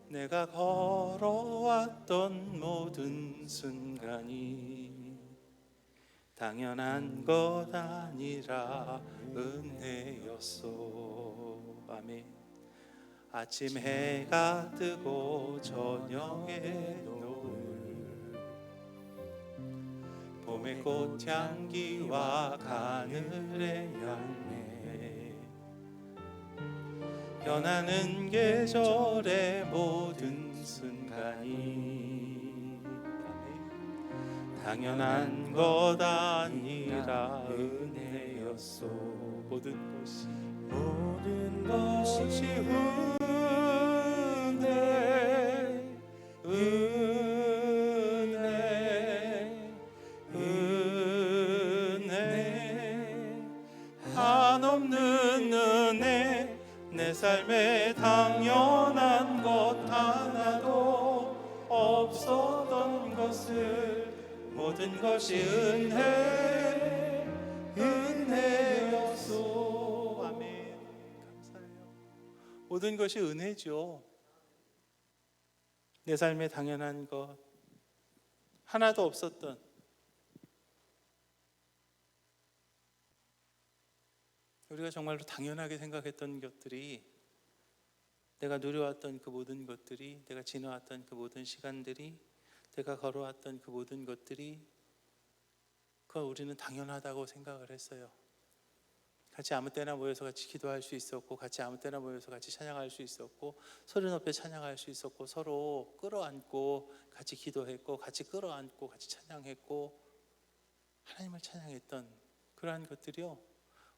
내가 걸어왔던 모든 순간이 당연한 것 아니라 은혜였소. 아멘. 아침 해가 뜨고 저녁에 노을, 봄의 꽃향기와 가늘의 열매, 변하는 계절의 모든 순간이 당연한 것 아니라 은혜였소. 모든 것이 은혜, 한없는 은혜, 내 삶에 당연한 것 하나도 없었던 것을, 모든 것이 은혜였소. 아멘. 감사해요. 모든 것이 은혜죠. 내 삶에 당연한 것 하나도 없었던, 우리가 정말로 당연하게 생각했던 것들이, 내가 누려왔던 그 모든 것들이, 내가 지나왔던 그 모든 시간들이, 내가 걸어왔던 그 모든 것들이, 그걸 우리는 당연하다고 생각을 했어요. 같이 아무 때나 모여서 같이 기도할 수 있었고, 같이 아무 때나 모여서 같이 찬양할 수 있었고, 소리 높여 찬양할 수 있었고, 서로 끌어안고 같이 기도했고, 같이 끌어안고 같이 찬양했고, 하나님을 찬양했던 그러한 것들이요,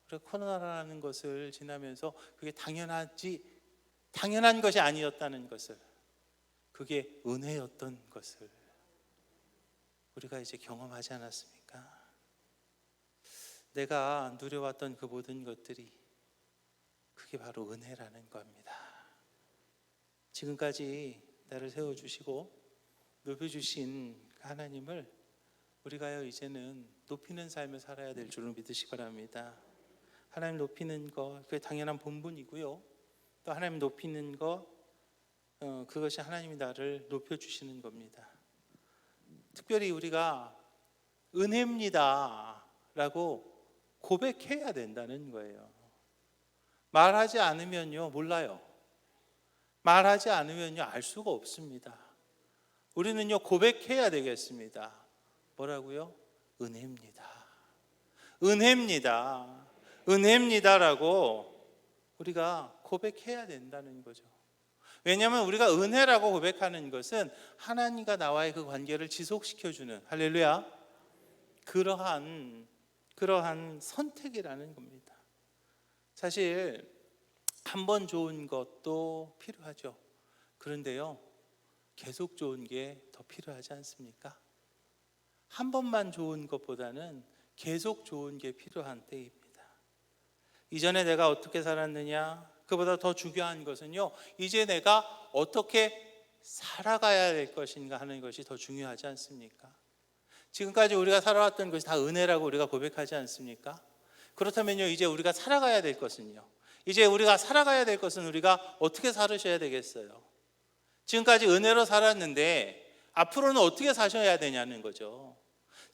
우리가 코로나라는 것을 지나면서 그게 당연한 것이 아니었다는 것을, 그게 은혜였던 것을 우리가 이제 경험하지 않았습니까? 내가 누려왔던 그 모든 것들이, 그게 바로 은혜라는 겁니다. 지금까지 나를 세워주시고 높여주신 하나님을 우리가요, 이제는 높이는 삶을 살아야 될 줄을 믿으시기 바랍니다. 하나님 높이는 것, 그게 당연한 본분이고요, 또 하나님 높이는 것, 그것이 하나님이 나를 높여주시는 겁니다. 특별히 우리가 은혜입니다 라고 고백해야 된다는 거예요. 말하지 않으면요, 몰라요. 말하지 않으면요, 알 수가 없습니다. 우리는요, 고백해야 되겠습니다. 뭐라고요? 은혜입니다. 은혜입니다. 은혜입니다라고 우리가 고백해야 된다는 거죠. 왜냐하면 우리가 은혜라고 고백하는 것은 하나님과 나와의 그 관계를 지속시켜주는, 할렐루야, 그러한 선택이라는 겁니다. 사실 한 번 좋은 것도 필요하죠. 그런데요, 계속 좋은 게 더 필요하지 않습니까? 한 번만 좋은 것보다는 계속 좋은 게 필요한 때입니다. 이전에 내가 어떻게 살았느냐, 그보다 더 중요한 것은요, 이제 내가 어떻게 살아가야 될 것인가 하는 것이 더 중요하지 않습니까? 지금까지 우리가 살아왔던 것이 다 은혜라고 우리가 고백하지 않습니까? 그렇다면요, 이제 우리가 살아가야 될 것은요, 이제 우리가 살아가야 될 것은 우리가 어떻게 살으셔야 되겠어요? 지금까지 은혜로 살았는데 앞으로는 어떻게 사셔야 되냐는 거죠.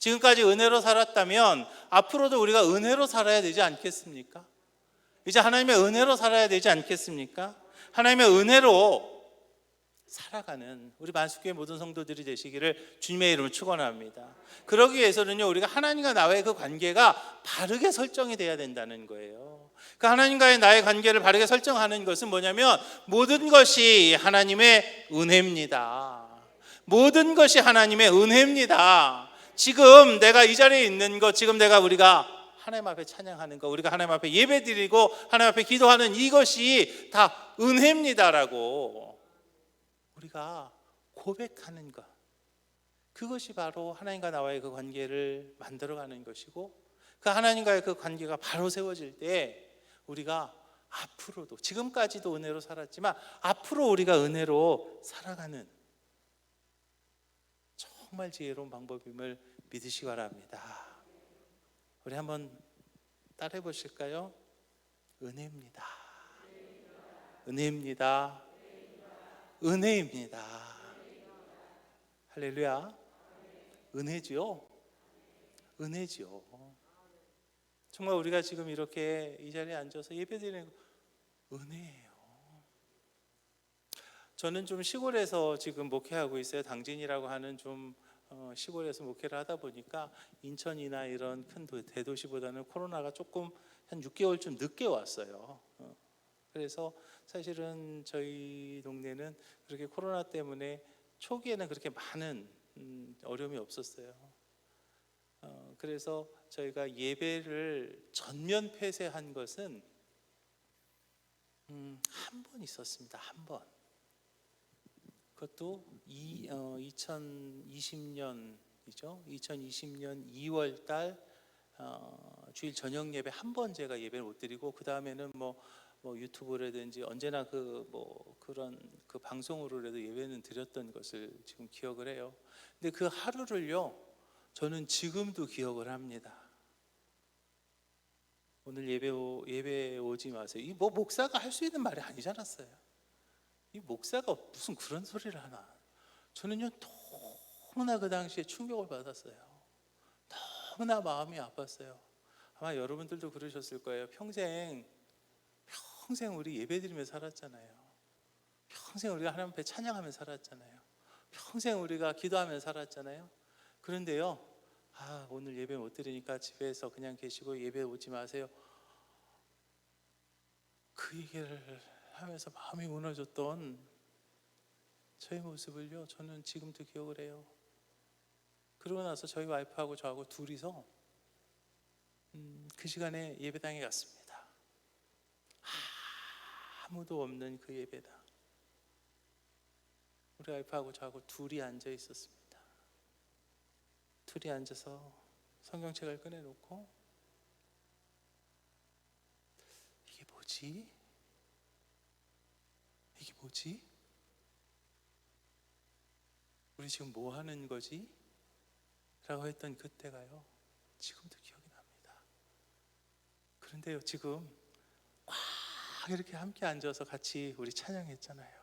지금까지 은혜로 살았다면 앞으로도 우리가 은혜로 살아야 되지 않겠습니까? 이제 하나님의 은혜로 살아야 되지 않겠습니까? 하나님의 은혜로 살아가는 우리 만수교회 모든 성도들이 되시기를 주님의 이름으로 축원합니다. 그러기 위해서는요, 우리가 하나님과 나와의 그 관계가 바르게 설정이 돼야 된다는 거예요. 그 하나님과의 나의 관계를 바르게 설정하는 것은 뭐냐면 모든 것이 하나님의 은혜입니다. 모든 것이 하나님의 은혜입니다. 지금 내가 이 자리에 있는 것, 지금 우리가 하나님 앞에 찬양하는 것, 우리가 하나님 앞에 예배드리고 하나님 앞에 기도하는 이것이 다 은혜입니다라고 우리가 고백하는 것, 그것이 바로 하나님과 나와의 그 관계를 만들어가는 것이고, 그 하나님과의 그 관계가 바로 세워질 때 우리가 앞으로도, 지금까지도 은혜로 살았지만 앞으로 우리가 은혜로 살아가는 정말 지혜로운 방법임을 믿으시기 바랍니다. 우리 한번 따라해 보실까요? 은혜입니다. 은혜입니다. 은혜입니다. 할렐루야. 은혜지요. 은혜지요. 정말 우리가 지금 이렇게 이 자리에 앉아서 예배드리는 거 은혜예요. 저는 좀 시골에서 지금 목회하고 있어요. 당진이라고 하는 좀 시골에서 목회를 하다 보니까 인천이나 이런 큰 대도시보다는 코로나가 조금 한 6개월쯤 늦게 왔어요. 그래서 사실은 저희 동네는 그렇게 코로나 때문에 초기에는 그렇게 많은 어려움이 없었어요. 그래서 저희가 예배를 전면 폐쇄한 것은 한 번 있었습니다. 한 번. 그것도 2020년이죠. 2020년 2월 달 주일 저녁 예배 한 번 제가 예배를 못 드리고, 그 다음에는 뭐 유튜브라든지 언제나 그런 방송으로라도 예배는 드렸던 것을 지금 기억을 해요. 근데 그 하루를요, 저는 지금도 기억을 합니다. 오늘 예배 오지 마세요. 이 목사가 할 수 있는 말이 아니지 않았어요. 이 목사가 무슨 그런 소리를 하나. 저는요, 너무나 그 당시에 충격을 받았어요. 너무나 마음이 아팠어요. 아마 여러분들도 그러셨을 거예요. 평생 우리 예배드리며 살았잖아요. 평생 우리가 하나님 앞에 찬양하며 살았잖아요. 평생 우리가 기도하며 살았잖아요. 그런데요, 오늘 예배 못 드리니까 집에서 그냥 계시고 예배 오지 마세요. 그 얘기를 하면서 마음이 무너졌던 저의 모습을요, 저는 지금도 기억을 해요. 그러고 나서 저희 와이프하고 저하고 둘이서 그 시간에 예배당에 갔습니다. 아무도 없는 그 예배당, 우리 와이프하고 저하고 둘이 앉아 있었습니다. 둘이 앉아서 성경책을 꺼내놓고 이게 뭐지? 이게 뭐지? 우리 지금 뭐 하는 거지? 라고 했던 그때가요, 지금도 기억이 납니다. 그런데요, 지금 꽉 이렇게 함께 앉아서 같이 우리 찬양했잖아요.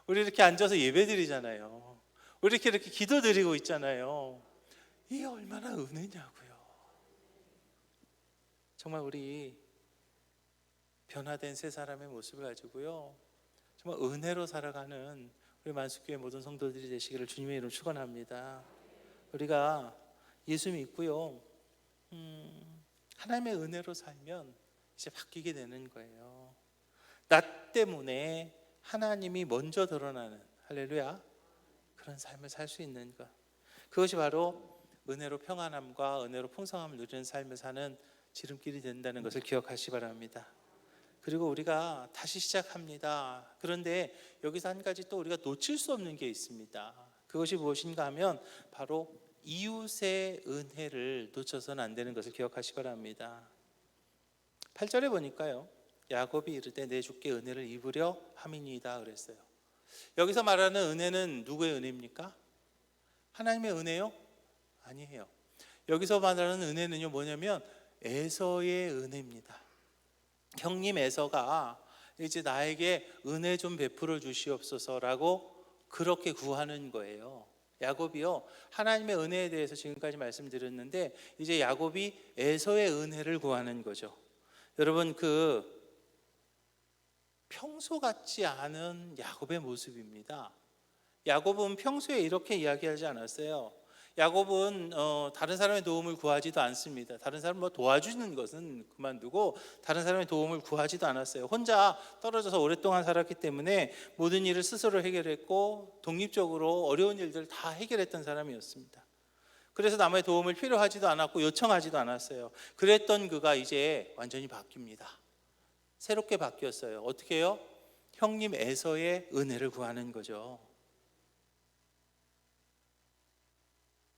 우리 이렇게 앉아서 예배드리잖아요. 우리 이렇게 기도드리고 있잖아요. 이게 얼마나 은혜냐고요. 정말 우리 변화된 세 사람의 모습을 가지고요, 정말 은혜로 살아가는 우리 만수교회 모든 성도들이 되시기를 주님의 이름으로 축원합니다. 우리가 예수 믿고요, 하나님의 은혜로 살면 이제 바뀌게 되는 거예요. 나 때문에 하나님이 먼저 드러나는, 할렐루야, 그런 삶을 살 수 있는 것, 그것이 바로 은혜로 평안함과 은혜로 풍성함을 누리는 삶을 사는 지름길이 된다는 것을 기억하시기 바랍니다. 그리고 우리가 다시 시작합니다. 그런데 여기서 한 가지 또 우리가 놓칠 수 없는 게 있습니다. 그것이 무엇인가 하면 바로 이웃의 은혜를 놓쳐서는 안 되는 것을 기억하시기 바랍니다. 8절에 보니까요, 야곱이 이르되 내 주께 은혜를 입으려 함이니이다 그랬어요. 여기서 말하는 은혜는 누구의 은혜입니까? 하나님의 은혜요? 아니에요. 여기서 말하는 은혜는요, 뭐냐면 에서의 은혜입니다. 형님 에서가 이제 나에게 은혜 좀 베풀어 주시옵소서라고 그렇게 구하는 거예요. 야곱이요, 하나님의 은혜에 대해서 지금까지 말씀드렸는데 이제 야곱이 에서의 은혜를 구하는 거죠. 여러분, 평소 같지 않은 야곱의 모습입니다. 야곱은 평소에 이렇게 이야기하지 않았어요. 야곱은 다른 사람의 도움을 구하지도 않습니다. 다른 사람 도와주는 것은 그만두고 다른 사람의 도움을 구하지도 않았어요. 혼자 떨어져서 오랫동안 살았기 때문에 모든 일을 스스로 해결했고 독립적으로 어려운 일들을 다 해결했던 사람이었습니다. 그래서 남의 도움을 필요하지도 않았고 요청하지도 않았어요. 그랬던 그가 이제 완전히 바뀝니다. 새롭게 바뀌었어요. 어떻게 해요? 형님 에서의 은혜를 구하는 거죠.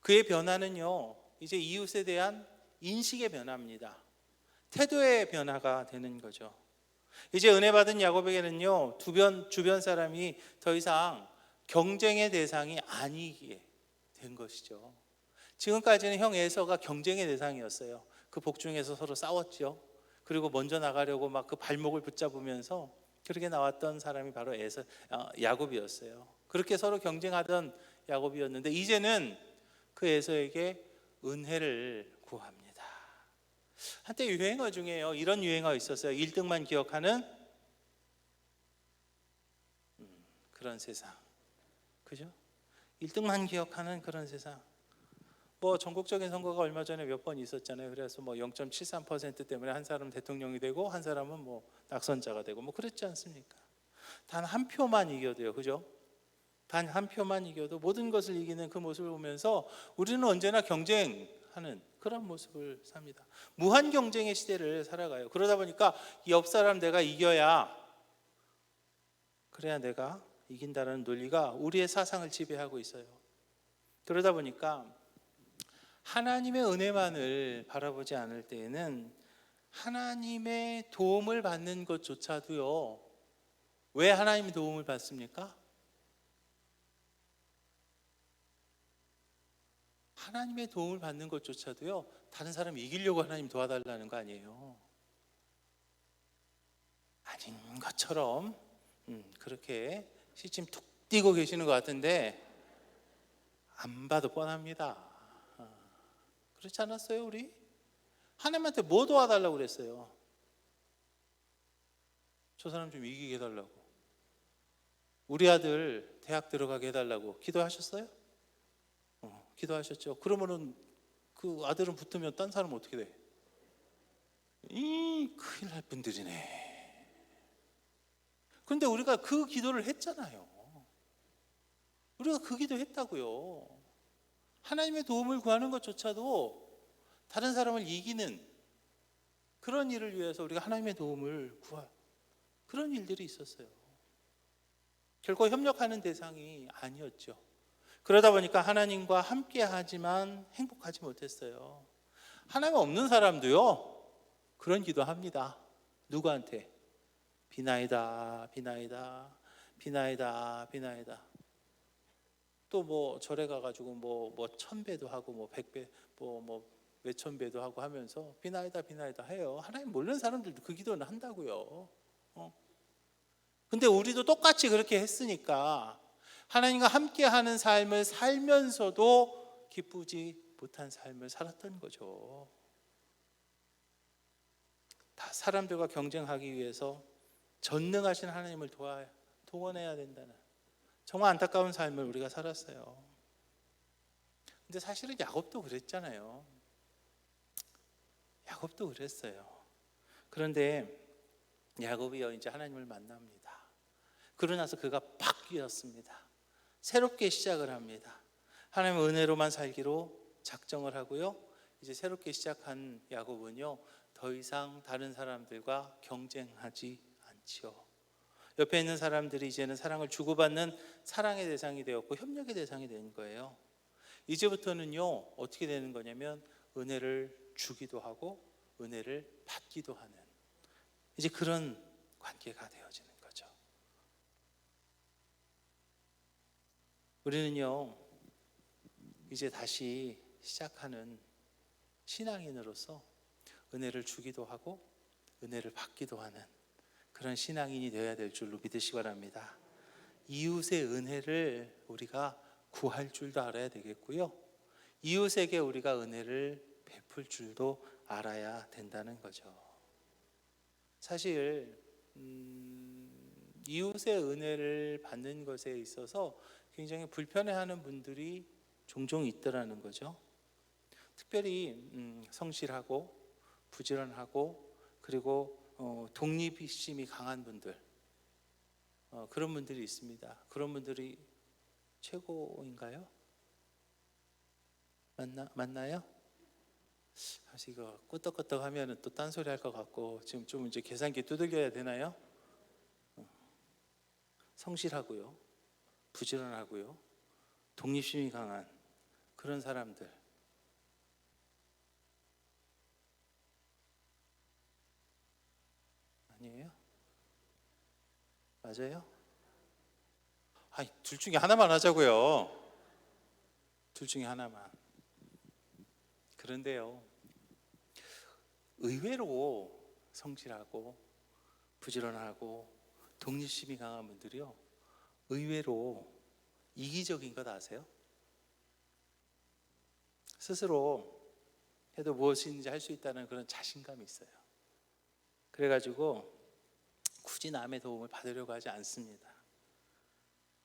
그의 변화는요, 이제 이웃에 대한 인식의 변화입니다. 태도의 변화가 되는 거죠. 이제 은혜 받은 야곱에게는요, 주변 사람이 더 이상 경쟁의 대상이 아니게 된 것이죠. 지금까지는 형 에서가 경쟁의 대상이었어요. 그 복중에서 서로 싸웠죠. 그리고 먼저 나가려고 막 그 발목을 붙잡으면서 그렇게 나왔던 사람이 바로 야곱이었어요. 그렇게 서로 경쟁하던 야곱이었는데 이제는 그 에서에게 은혜를 구합니다. 한때 유행어 중에요, 이런 유행어 있었어요. 1등만 기억하는 그런 세상. 그죠? 1등만 기억하는 그런 세상. 뭐 전국적인 선거가 얼마 전에 몇 번 있었잖아요. 그래서 뭐 0.73% 때문에 한 사람은 대통령이 되고 한 사람은 뭐 낙선자가 되고 뭐 그랬지 않습니까? 단 한 표만 이겨도요. 그죠? 단 한 표만 이겨도 모든 것을 이기는 그 모습을 보면서 우리는 언제나 경쟁하는 그런 모습을 삽니다. 무한 경쟁의 시대를 살아가요. 그러다 보니까 옆 사람 내가 이겨야, 그래야 내가 이긴다는 논리가 우리의 사상을 지배하고 있어요. 그러다 보니까 하나님의 은혜만을 바라보지 않을 때에는 하나님의 도움을 받는 것조차도요. 왜 하나님의 도움을 받습니까? 하나님의 도움을 받는 것조차도요, 다른 사람 이기려고 하나님 도와달라는 거 아니에요. 아닌 것처럼 그렇게 시침 툭 띄고 계시는 것 같은데 안 봐도 뻔합니다. 그렇지 않았어요? 우리 하나님한테 뭐 도와달라고 그랬어요? 저 사람 좀 이기게 해달라고, 우리 아들 대학 들어가게 해달라고 기도하셨어요? 기도하셨죠. 그러면은 그 아들은 붙으면 딴 사람은 어떻게 돼? 큰일 날 분들이네. 그런데 우리가 그 기도를 했잖아요. 우리가 그 기도 했다고요. 하나님의 도움을 구하는 것조차도 다른 사람을 이기는 그런 일을 위해서 우리가 하나님의 도움을 구할 그런 일들이 있었어요. 결코 협력하는 대상이 아니었죠. 그러다 보니까 하나님과 함께 하지만 행복하지 못했어요. 하나님 없는 사람도요, 그런 기도합니다. 누구한테? 비나이다, 비나이다, 비나이다, 비나이다. 또 뭐 절에 가가지고 뭐 1000배도 하고 뭐 100배, 뭐 몇천 배도 하고 하면서 비나이다, 비나이다 해요. 하나님 모르는 사람들도 그 기도는 한다고요. 근데 우리도 똑같이 그렇게 했으니까 하나님과 함께하는 삶을 살면서도 기쁘지 못한 삶을 살았던 거죠. 다 사람들과 경쟁하기 위해서 전능하신 하나님을 동원해야 된다는 정말 안타까운 삶을 우리가 살았어요. 근데 사실은 야곱도 그랬잖아요. 야곱도 그랬어요. 그런데 야곱이요, 이제 하나님을 만납니다. 그러고 나서 그가 바뀌었습니다. 새롭게 시작을 합니다. 하나님의 은혜로만 살기로 작정을 하고요. 이제 새롭게 시작한 야곱은요, 더 이상 다른 사람들과 경쟁하지 않지요. 옆에 있는 사람들이 이제는 사랑을 주고받는 사랑의 대상이 되었고 협력의 대상이 된 거예요. 이제부터는요, 어떻게 되는 거냐면 은혜를 주기도 하고 은혜를 받기도 하는 이제 그런 관계가 되어지는 거죠. 우리는요, 이제 다시 시작하는 신앙인으로서 은혜를 주기도 하고 은혜를 받기도 하는 그런 신앙인이 되어야 될 줄로 믿으시기 바랍니다. 이웃의 은혜를 우리가 구할 줄도 알아야 되겠고요. 이웃에게 우리가 은혜를 베풀 줄도 알아야 된다는 거죠. 사실 이웃의 은혜를 받는 것에 있어서 굉장히 불편해하는 분들이 종종 있더라는 거죠. 특별히 성실하고 부지런하고 그리고 독립심이 강한 분들, 그런 분들이 있습니다. 그런 분들이 최고인가요? 맞나요? 사실 이거 끄떡끄떡 하면은 또 딴소리 할 것 같고 지금 좀 이제 계산기 두들겨야 되나요? 성실하고요, 부지런하고요, 독립심이 강한 그런 사람들. 아니에요? 맞아요? 아니, 둘 중에 하나만 하자고요. 둘 중에 하나만. 그런데요, 의외로 성실하고 부지런하고 독립심이 강한 분들이요, 의외로 이기적인 것 아세요? 스스로 해도 무엇인지 할 수 있다는 그런 자신감이 있어요. 그래가지고 굳이 남의 도움을 받으려고 하지 않습니다.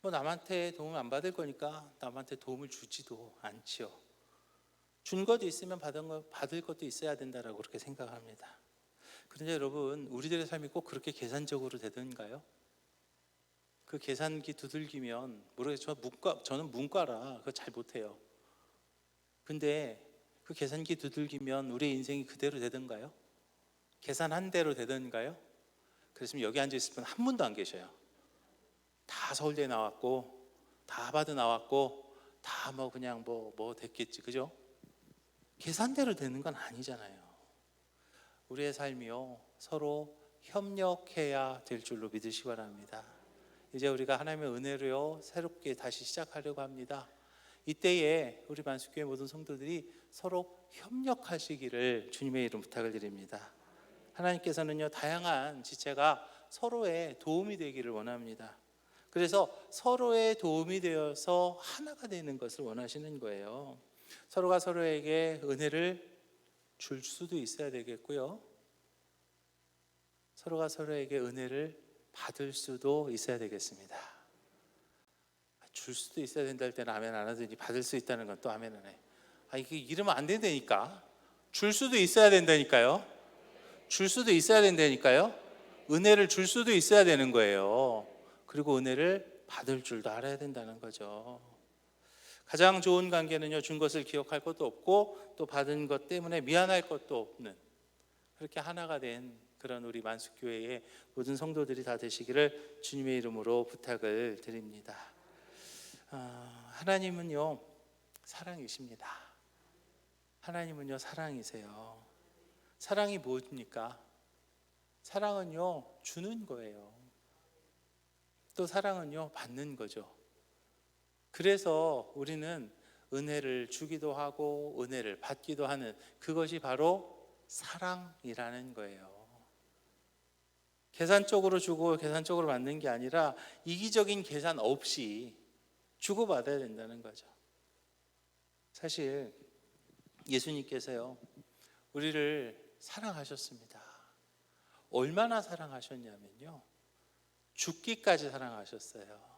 뭐 남한테 도움을 안 받을 거니까 남한테 도움을 주지도 않지요. 준 것도 있으면 받을 것도 있어야 된다라고 그렇게 생각합니다. 그런데 여러분, 우리들의 삶이 꼭 그렇게 계산적으로 되던가요? 그 계산기 두들기면 모르겠어요. 저는 문과라 그거 잘 못해요. 근데 그 계산기 두들기면 우리의 인생이 그대로 되던가요? 계산한 대로 되던가요? 그랬으면 여기 앉아 있을 분 한 분도 안 계셔요. 다 서울대 나왔고 다 하버드 나왔고 다 뭐 그냥 뭐 됐겠지, 그죠? 계산대로 되는 건 아니잖아요. 우리의 삶이요, 서로 협력해야 될 줄로 믿으시기 바랍니다. 이제 우리가 하나님의 은혜로요 새롭게 다시 시작하려고 합니다. 이때에 우리 만수교회 모든 성도들이 서로 협력하시기를 주님의 이름 부탁을 드립니다. 하나님께서는요, 다양한 지체가 서로의 도움이 되기를 원합니다. 그래서 서로의 도움이 되어서 하나가 되는 것을 원하시는 거예요. 서로가 서로에게 은혜를 줄 수도 있어야 되겠고요, 서로가 서로에게 은혜를 받을 수도 있어야 되겠습니다. 줄 수도 있어야 된다 할 때는 아멘 안 하더니 받을 수 있다는 건 또 아멘 안 해. 이게 이러면 안 된다니까. 줄 수도 있어야 된다니까요. 줄 수도 있어야 된다니까요. 은혜를 줄 수도 있어야 되는 거예요. 그리고 은혜를 받을 줄도 알아야 된다는 거죠. 가장 좋은 관계는요, 준 것을 기억할 것도 없고 또 받은 것 때문에 미안할 것도 없는, 그렇게 하나가 된 그런 우리 만숙교회의 모든 성도들이 다 되시기를 주님의 이름으로 부탁을 드립니다. 하나님은요 사랑이십니다. 하나님은요 사랑이세요. 사랑이 뭡니까? 사랑은요 주는 거예요. 또 사랑은요 받는 거죠. 그래서 우리는 은혜를 주기도 하고 은혜를 받기도 하는, 그것이 바로 사랑이라는 거예요. 계산적으로 주고 계산적으로 받는 게 아니라 이기적인 계산 없이 주고받아야 된다는 거죠. 사실 예수님께서요 우리를 사랑하셨습니다. 얼마나 사랑하셨냐면요, 죽기까지 사랑하셨어요.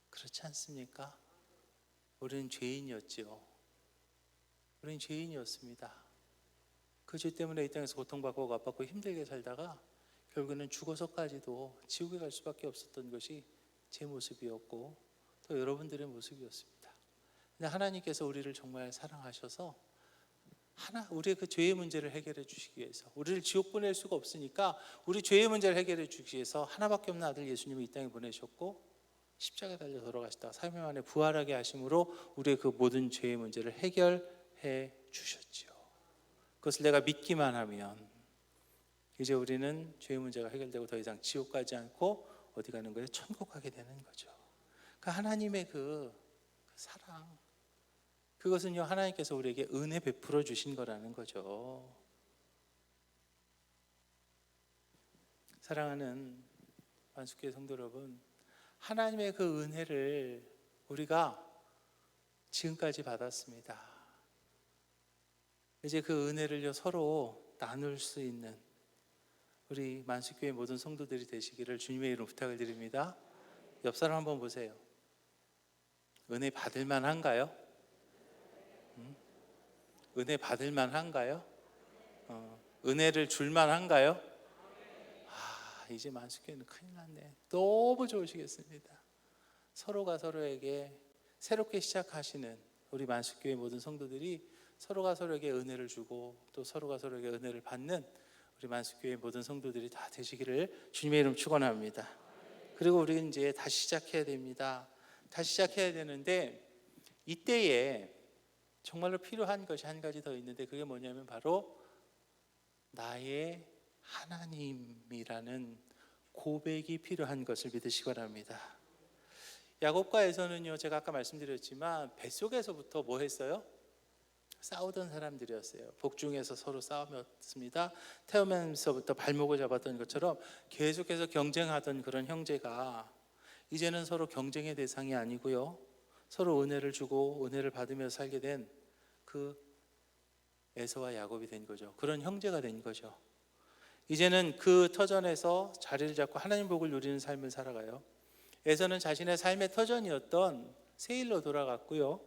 그렇지 않습니까? 우리는 죄인이었지요. 우리는 죄인이었습니다. 그 죄 때문에 이 땅에서 고통받고 아팠고 힘들게 살다가 결국에는 죽어서까지도 지옥에 갈 수밖에 없었던 것이 제 모습이었고 또 여러분들의 모습이었습니다. 근데 하나님께서 우리를 정말 사랑하셔서 우리의 그 죄의 문제를 해결해 주시기 위해서, 우리를 지옥 보낼 수가 없으니까 우리 죄의 문제를 해결해 주시기 위해서 하나밖에 없는 아들 예수님을 이 땅에 보내셨고 십자가에 달려 돌아가시다가 3일 만에 부활하게 하심으로 우리의 그 모든 죄의 문제를 해결해 주셨지요. 그것을 내가 믿기만 하면 이제 우리는 죄의 문제가 해결되고 더 이상 지옥 가지 않고 어디 가는 거예요? 천국 가게 되는 거죠. 그 하나님의 그 사랑, 그것은요 하나님께서 우리에게 은혜 베풀어 주신 거라는 거죠. 사랑하는 만숙교회 성도 여러분, 하나님의 그 은혜를 우리가 지금까지 받았습니다. 이제 그 은혜를 서로 나눌 수 있는 우리 만수교회 모든 성도들이 되시기를 주님의 이름으로 부탁을 드립니다. 옆 사람 한번 보세요. 은혜 받을 만한가요? 은혜 받을 만한가요? 은혜를 줄 만한가요? 이제 만수교회는 큰일 났네. 너무 좋으시겠습니다. 서로가 서로에게 새롭게 시작하시는 우리 만수교회 모든 성도들이 서로가 서로에게 은혜를 주고 또 서로가 서로에게 은혜를 받는 우리 만수교회 모든 성도들이 다 되시기를 주님의 이름 축원합니다. 그리고 우리는 이제 다시 시작해야 됩니다. 다시 시작해야 되는데 이때에 정말로 필요한 것이 한 가지 더 있는데 그게 뭐냐면 바로 나의 하나님이라는 고백이 필요한 것을 믿으시기 바랍니다. 야곱과에서는요, 제가 아까 말씀드렸지만 뱃속에서부터 뭐 했어요? 싸우던 사람들이었어요. 복중에서 서로 싸우었습니다. 태어나면서부터 발목을 잡았던 것처럼 계속해서 경쟁하던 그런 형제가 이제는 서로 경쟁의 대상이 아니고요, 서로 은혜를 주고 은혜를 받으며 살게 된 그 에서와 야곱이 된 거죠. 그런 형제가 된 거죠. 이제는 그 터전에서 자리를 잡고 하나님 복을 누리는 삶을 살아가요. 에서는 자신의 삶의 터전이었던 세일로 돌아갔고요,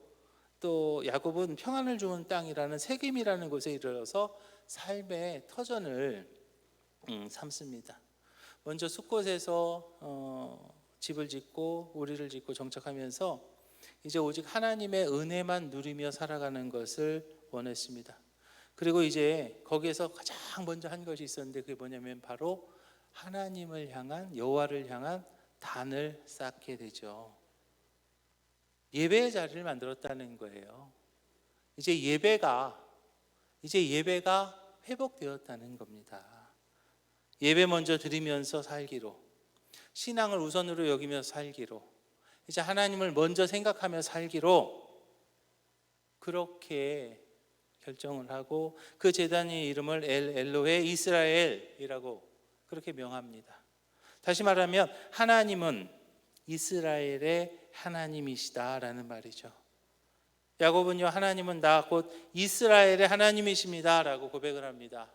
또 야곱은 평안을 주는 땅이라는 세겜이라는 곳에 이르러서 삶의 터전을 삼습니다. 먼저 숫곳에서 집을 짓고 우리를 짓고 정착하면서 이제 오직 하나님의 은혜만 누리며 살아가는 것을 원했습니다. 그리고 이제 거기에서 가장 먼저 한 것이 있었는데 그게 뭐냐면 바로 하나님을 향한, 여호와를 향한 단을 쌓게 되죠. 예배의 자리를 만들었다는 거예요. 이제 예배가 회복되었다는 겁니다. 예배 먼저 드리면서 살기로, 신앙을 우선으로 여기며 살기로, 이제 하나님을 먼저 생각하며 살기로 그렇게 결정을 하고 그 제단의 이름을 엘로헤 이스라엘이라고 그렇게 명합니다. 다시 말하면 하나님은 이스라엘의 하나님이시다라는 말이죠. 야곱은요, 하나님은 나 곧 이스라엘의 하나님이십니다 라고 고백을 합니다.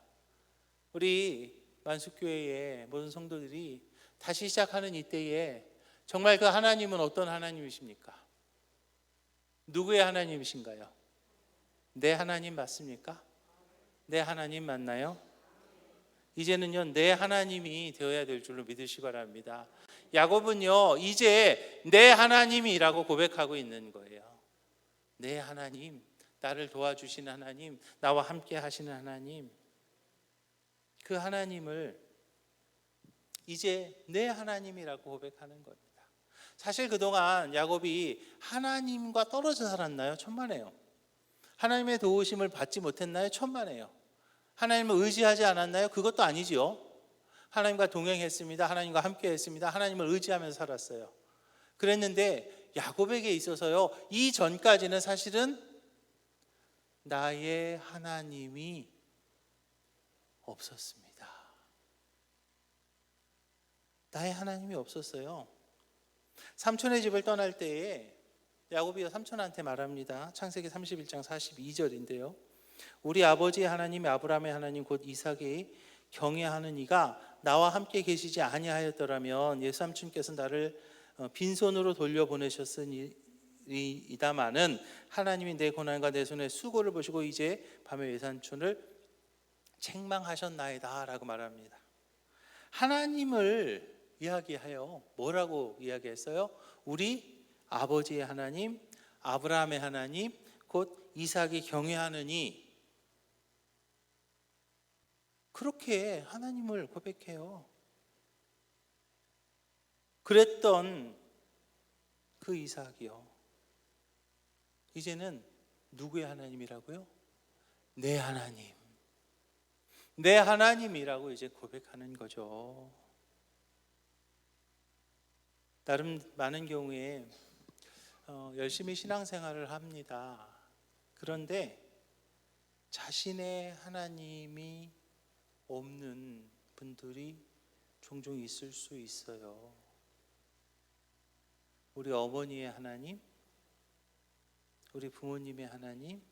우리 만수교회의 모든 성도들이 다시 시작하는 이때에 정말 그 하나님은 어떤 하나님이십니까? 누구의 하나님이신가요? 내 하나님 맞습니까? 내 하나님 맞나요? 이제는요, 내 하나님이 되어야 될 줄로 믿으시기 바랍니다. 야곱은요, 이제 내 하나님이라고 고백하고 있는 거예요. 내 하나님, 나를 도와주시는 하나님, 나와 함께 하시는 하나님, 그 하나님을 이제 내 하나님이라고 고백하는 겁니다. 사실 그동안 야곱이 하나님과 떨어져 살았나요? 천만에요. 하나님의 도우심을 받지 못했나요? 천만에요. 하나님을 의지하지 않았나요? 그것도 아니지요. 하나님과 동행했습니다. 하나님과 함께 했습니다. 하나님을 의지하면서 살았어요. 그랬는데 야곱에게 있어서요, 이 전까지는 사실은 나의 하나님이 없었습니다. 나의 하나님이 없었어요. 삼촌의 집을 떠날 때에 야곱이 삼촌한테 말합니다. 창세기 31장 42절인데요. 우리 아버지의 하나님 아브라함의 하나님 곧 이삭이 경외하는 이가 나와 함께 계시지 아니하였더라면 예삼촌께서 나를 빈손으로 돌려보내셨으니이다마는 하나님이 내 고난과 내 손의 수고를 보시고 이제 밤에 외삼촌을 책망하셨나이다 라고 말합니다. 하나님을 이야기하여 뭐라고 이야기했어요? 우리 아버지의 하나님, 아브라함의 하나님, 곧 이삭이 경외하느니, 그렇게 하나님을 고백해요. 그랬던 그 이삭이요, 이제는 누구의 하나님이라고요? 내 하나님, 내 하나님이라고 이제 고백하는 거죠. 나름 많은 경우에 열심히 신앙생활을 합니다. 그런데 자신의 하나님이 없는 분들이 종종 있을 수 있어요. 우리 어머니의 하나님, 우리 부모님의 하나님,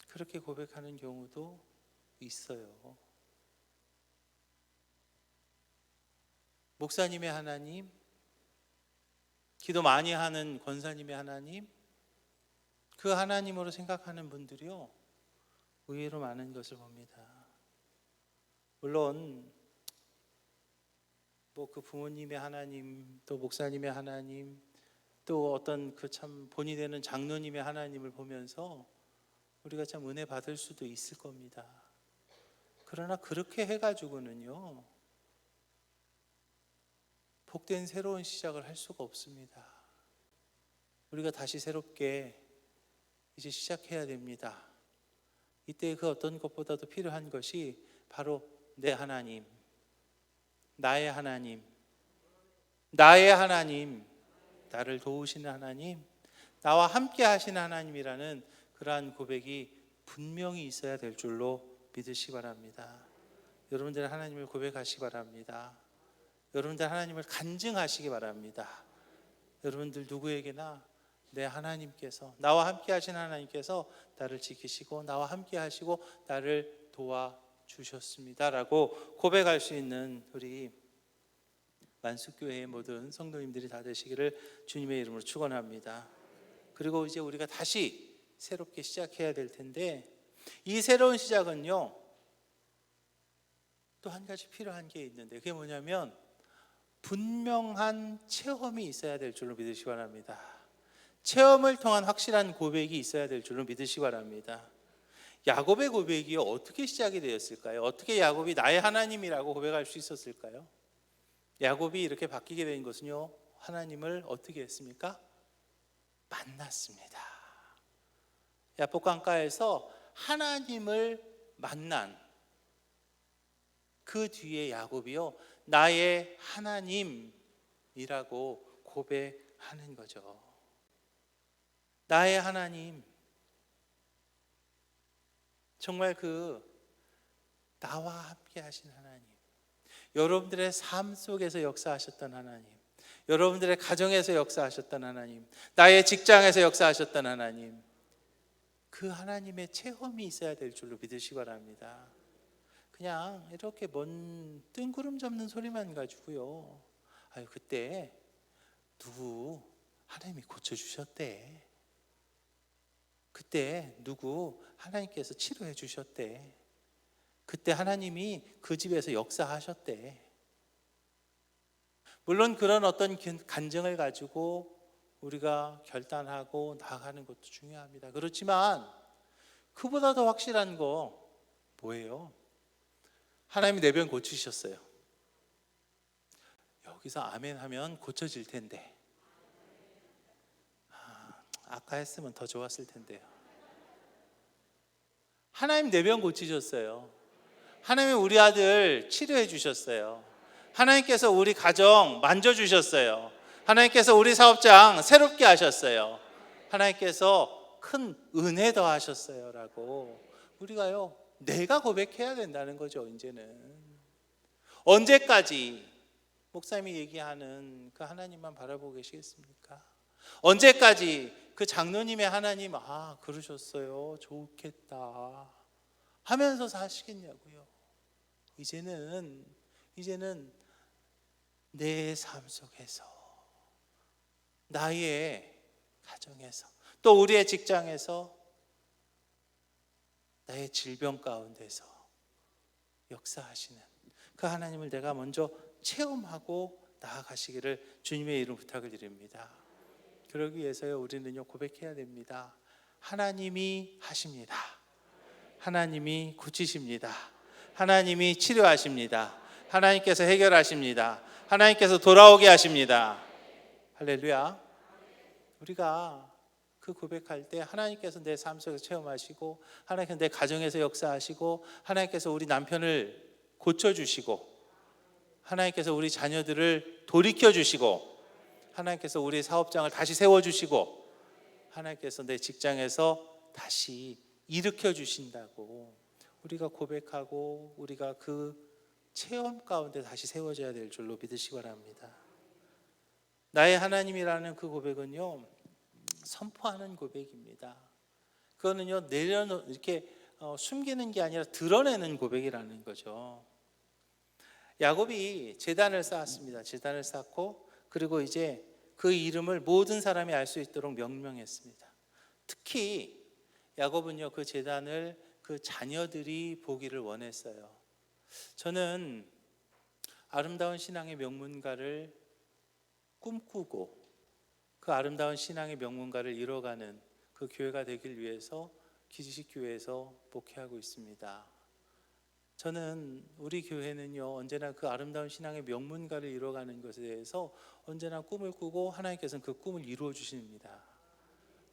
그렇게 고백하는 경우도 있어요. 목사님의 하나님, 기도 많이 하는 권사님의 하나님, 그 하나님으로 생각하는 분들이요, 의외로 많은 것을 봅니다. 물론 뭐 그 부모님의 하나님, 또 목사님의 하나님, 또 어떤 그 참 본이 되는 장로님의 하나님을 보면서 우리가 참 은혜 받을 수도 있을 겁니다. 그러나 그렇게 해가지고는요, 복된 새로운 시작을 할 수가 없습니다. 우리가 다시 새롭게 이제 시작해야 됩니다. 이때 그 어떤 것보다도 필요한 것이 바로 내 하나님, 나의 하나님, 나의 하나님, 나를 도우시는 하나님, 나와 함께 하시는 하나님이라는 그러한 고백이 분명히 있어야 될 줄로 믿으시기 바랍니다. 여러분들 하나님을 고백하시기 바랍니다. 여러분들 하나님을 간증하시기 바랍니다. 여러분들 누구에게나 내 하나님께서, 나와 함께 하시는 하나님께서 나를 지키시고 나와 함께 하시고 나를 도와주셨습니다 라고 고백할 수 있는 우리 만숙교회의 모든 성도님들이 다 되시기를 주님의 이름으로 축원합니다. 그리고 이제 우리가 다시 새롭게 시작해야 될 텐데, 이 새로운 시작은요, 또 한 가지 필요한 게 있는데, 그게 뭐냐면 분명한 체험이 있어야 될 줄로 믿으시기 바랍니다. 체험을 통한 확실한 고백이 있어야 될 줄로 믿으시기 바랍니다. 야곱의 고백이 어떻게 시작이 되었을까요? 어떻게 야곱이 나의 하나님이라고 고백할 수 있었을까요? 야곱이 이렇게 바뀌게 된 것은요, 하나님을 어떻게 했습니까? 만났습니다. 야복 강가에서 하나님을 만난 그 뒤에 야곱이요, 나의 하나님이라고 고백하는 거죠. 나의 하나님, 정말 그 나와 함께 하신 하나님, 여러분들의 삶 속에서 역사하셨던 하나님, 여러분들의 가정에서 역사하셨던 하나님, 나의 직장에서 역사하셨던 하나님, 그 하나님의 체험이 있어야 될 줄로 믿으시기 바랍니다. 그냥 이렇게 먼 뜬구름 잡는 소리만 가지고요, 아유 그때 누구 하나님이 고쳐주셨대, 그때 누구 하나님께서 치료해 주셨대, 그때 하나님이 그 집에서 역사하셨대. 물론 그런 어떤 간증을 가지고 우리가 결단하고 나아가는 것도 중요합니다. 그렇지만 그보다 더 확실한 거 뭐예요? 하나님이 내 병 고치셨어요. 여기서 아멘 하면 고쳐질 텐데, 아까 했으면 더 좋았을 텐데요. 하나님 내 병 고치셨어요. 하나님이 우리 아들 치료해 주셨어요. 하나님께서 우리 가정 만져주셨어요. 하나님께서 우리 사업장 새롭게 하셨어요. 하나님께서 큰 은혜 더하셨어요 라고 우리가요, 내가 고백해야 된다는 거죠. 이제는 언제까지 목사님이 얘기하는 그 하나님만 바라보고 계시겠습니까? 언제까지 그 장로님의 하나님, 아 그러셨어요, 좋겠다 하면서 사시겠냐고요. 이제는 내 삶 속에서, 나의 가정에서, 또 우리의 직장에서, 나의 질병 가운데서 역사하시는 그 하나님을 내가 먼저 체험하고 나아가시기를 주님의 이름 부탁을 드립니다. 그러기 위해서요, 우리는요 고백해야 됩니다. 하나님이 하십니다. 하나님이 고치십니다. 하나님이 치료하십니다. 하나님께서 해결하십니다. 하나님께서 돌아오게 하십니다. 할렐루야. 우리가 그 고백할 때 하나님께서 내 삶 속에서 체험하시고, 하나님께서 내 가정에서 역사하시고, 하나님께서 우리 남편을 고쳐주시고, 하나님께서 우리 자녀들을 돌이켜주시고, 하나님께서 우리 사업장을 다시 세워주시고, 하나님께서 내 직장에서 다시 일으켜주신다고 우리가 고백하고, 우리가 그 체험 가운데 다시 세워져야 될 줄로 믿으시기 바랍니다. 나의 하나님이라는 그 고백은요, 선포하는 고백입니다. 그거는요 이렇게 숨기는 게 아니라 드러내는 고백이라는 거죠. 야곱이 제단을 쌓았습니다. 제단을 쌓고 그리고 이제 그 이름을 모든 사람이 알 수 있도록 명명했습니다. 특히 야곱은요 그 제단을 그 자녀들이 보기를 원했어요. 저는 아름다운 신앙의 명문가를 꿈꾸고 그 아름다운 신앙의 명문가를 이뤄가는 그 교회가 되길 위해서 기지식교회에서 목회하고 있습니다. 저는 우리 교회는요 언제나 그 아름다운 신앙의 명문가를 이뤄가는 것에 대해서 언제나 꿈을 꾸고 하나님께서는 그 꿈을 이루어 주십니다.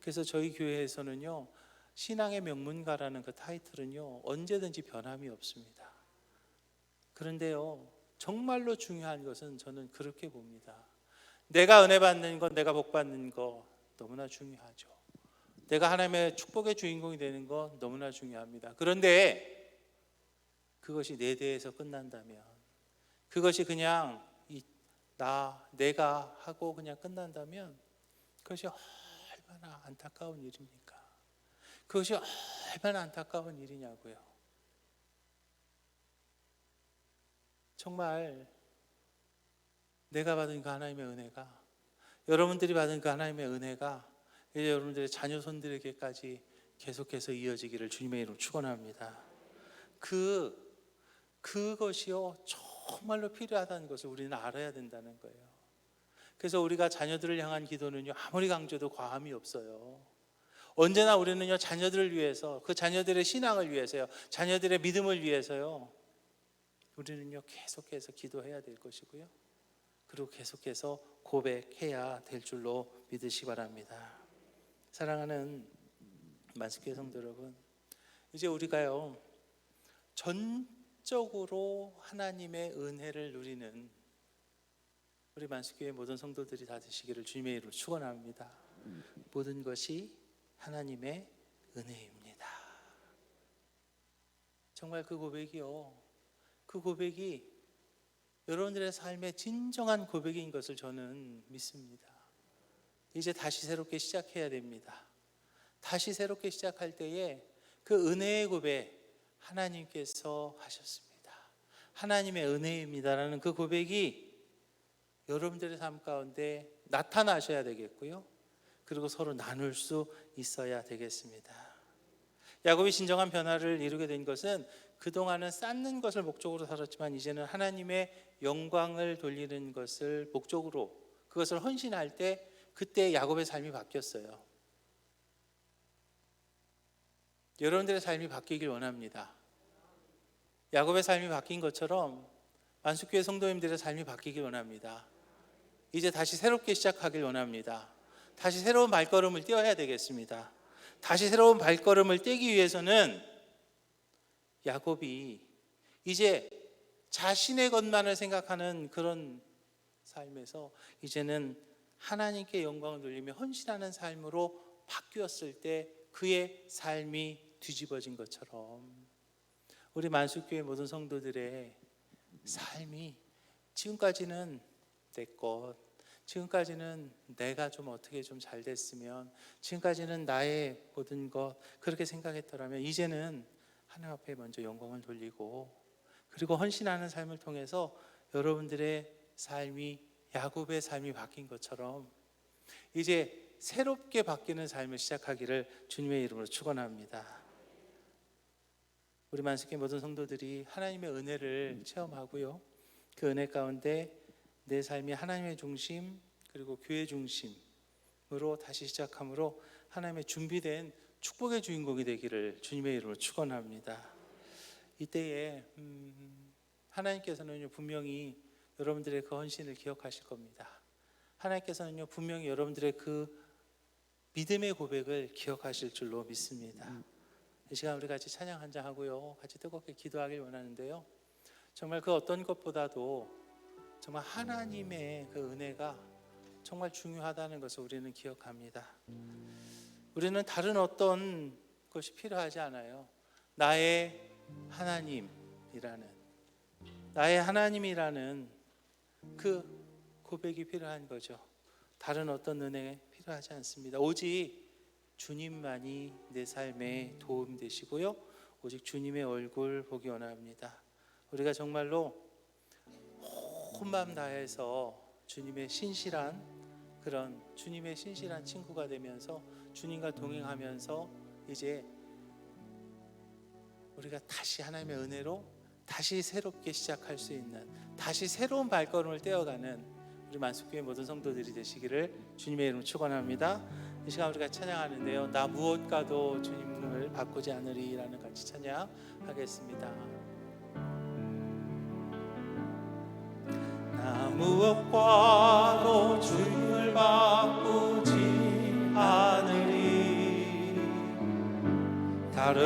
그래서 저희 교회에서는요 신앙의 명문가라는 그 타이틀은요 언제든지 변함이 없습니다. 그런데요 정말로 중요한 것은 저는 그렇게 봅니다. 내가 은혜 받는 것, 내가 복 받는 것 너무나 중요하죠. 내가 하나님의 축복의 주인공이 되는 것 너무나 중요합니다. 그런데 그것이 내 대에서 끝난다면, 그것이 그냥 내가 하고 그냥 끝난다면 그것이 얼마나 안타까운 일입니까? 그것이 얼마나 안타까운 일이냐고요. 정말 내가 받은 그 하나님의 은혜가, 여러분들이 받은 그 하나님의 은혜가 이제 여러분들의 자녀 손들에게까지 계속해서 이어지기를 주님의 이름으로 축원합니다. 그것이요 정말로 필요하다는 것을 우리는 알아야 된다는 거예요. 그래서 우리가 자녀들을 향한 기도는요 아무리 강조도 과함이 없어요. 언제나 우리는요 자녀들을 위해서, 그 자녀들의 신앙을 위해서요, 자녀들의 믿음을 위해서요 우리는요 계속해서 기도해야 될 것이고요, 그리고 계속해서 고백해야 될 줄로 믿으시기 바랍니다. 사랑하는 만습교회 성도 여러분, 이제 우리가요 전적으로 하나님의 은혜를 누리는 우리 만습교회 모든 성도들이 다 되시기를 주님의 이름으로 축원합니다. 모든 것이 하나님의 은혜입니다. 정말 그 고백이요, 그 고백이 여러분들의 삶의 진정한 고백인 것을 저는 믿습니다. 이제 다시 새롭게 시작해야 됩니다. 다시 새롭게 시작할 때에 그 은혜의 고백, 하나님께서 하셨습니다, 하나님의 은혜입니다라는 그 고백이 여러분들의 삶 가운데 나타나셔야 되겠고요, 그리고 서로 나눌 수 있어야 되겠습니다. 야곱이 진정한 변화를 이루게 된 것은 그동안은 쌓는 것을 목적으로 살았지만 이제는 하나님의 영광을 돌리는 것을 목적으로, 그것을 헌신할 때 그때 야곱의 삶이 바뀌었어요. 여러분들의 삶이 바뀌길 원합니다. 야곱의 삶이 바뀐 것처럼 만숙교회 성도님들의 삶이 바뀌길 원합니다. 이제 다시 새롭게 시작하길 원합니다. 다시 새로운 발걸음을 떼어야 되겠습니다. 다시 새로운 발걸음을 떼기 위해서는 야곱이 이제 자신의 것만을 생각하는 그런 삶에서 이제는 하나님께 영광을 돌리며 헌신하는 삶으로 바뀌었을 때 그의 삶이 뒤집어진 것처럼 우리 만숙교회 모든 성도들의 삶이 지금까지는 내 것, 지금까지는 내가 좀 어떻게 좀 잘 됐으면, 지금까지는 나의 모든 것 그렇게 생각했더라면 이제는 하나님 앞에 먼저 영광을 돌리고 그리고 헌신하는 삶을 통해서 여러분들의 삶이 야곱의 삶이 바뀐 것처럼 이제 새롭게 바뀌는 삶을 시작하기를 주님의 이름으로 축원합니다. 우리 만숙교회 모든 성도들이 하나님의 은혜를 체험하고요, 그 은혜 가운데 내 삶이 하나님의 중심 그리고 교회 중심으로 다시 시작함으로 하나님의 준비된 축복의 주인공이 되기를 주님의 이름으로 축원합니다. 이때에 하나님께서는요 분명히 여러분들의 그 헌신을 기억하실 겁니다. 하나님께서는요 분명히 여러분들의 그 믿음의 고백을 기억하실 줄로 믿습니다. 이 시간 우리 같이 찬양 한장 하고요, 같이 뜨겁게 기도하길 원하는데요, 정말 그 어떤 것보다도 정말 하나님의 그 은혜가 정말 중요하다는 것을 우리는 기억합니다. 우리는 다른 어떤 것이 필요하지 않아요. 나의 하나님이라는 그 고백이 필요한 거죠. 다른 어떤 은혜 필요하지 않습니다. 오직 주님만이 내 삶에 도움 되시고요, 오직 주님의 얼굴 보기 원합니다. 우리가 정말로 온 마음 다해서 주님의 신실한 친구가 되면서 주님과 동행하면서 이제 우리가 다시 하나님의 은혜로 다시 새롭게 시작할 수 있는, 다시 새로운 발걸음을 떼어가는 우리 만숙교회 모든 성도들이 되시기를 주님의 이름으로 축원합니다. 이 시간 우리가 찬양하는데요, 나 무엇과도 주님을 바꾸지 않으리라는 같이 찬양하겠습니다. 나 무엇과도 주님을 바꾸지 않으리. 다른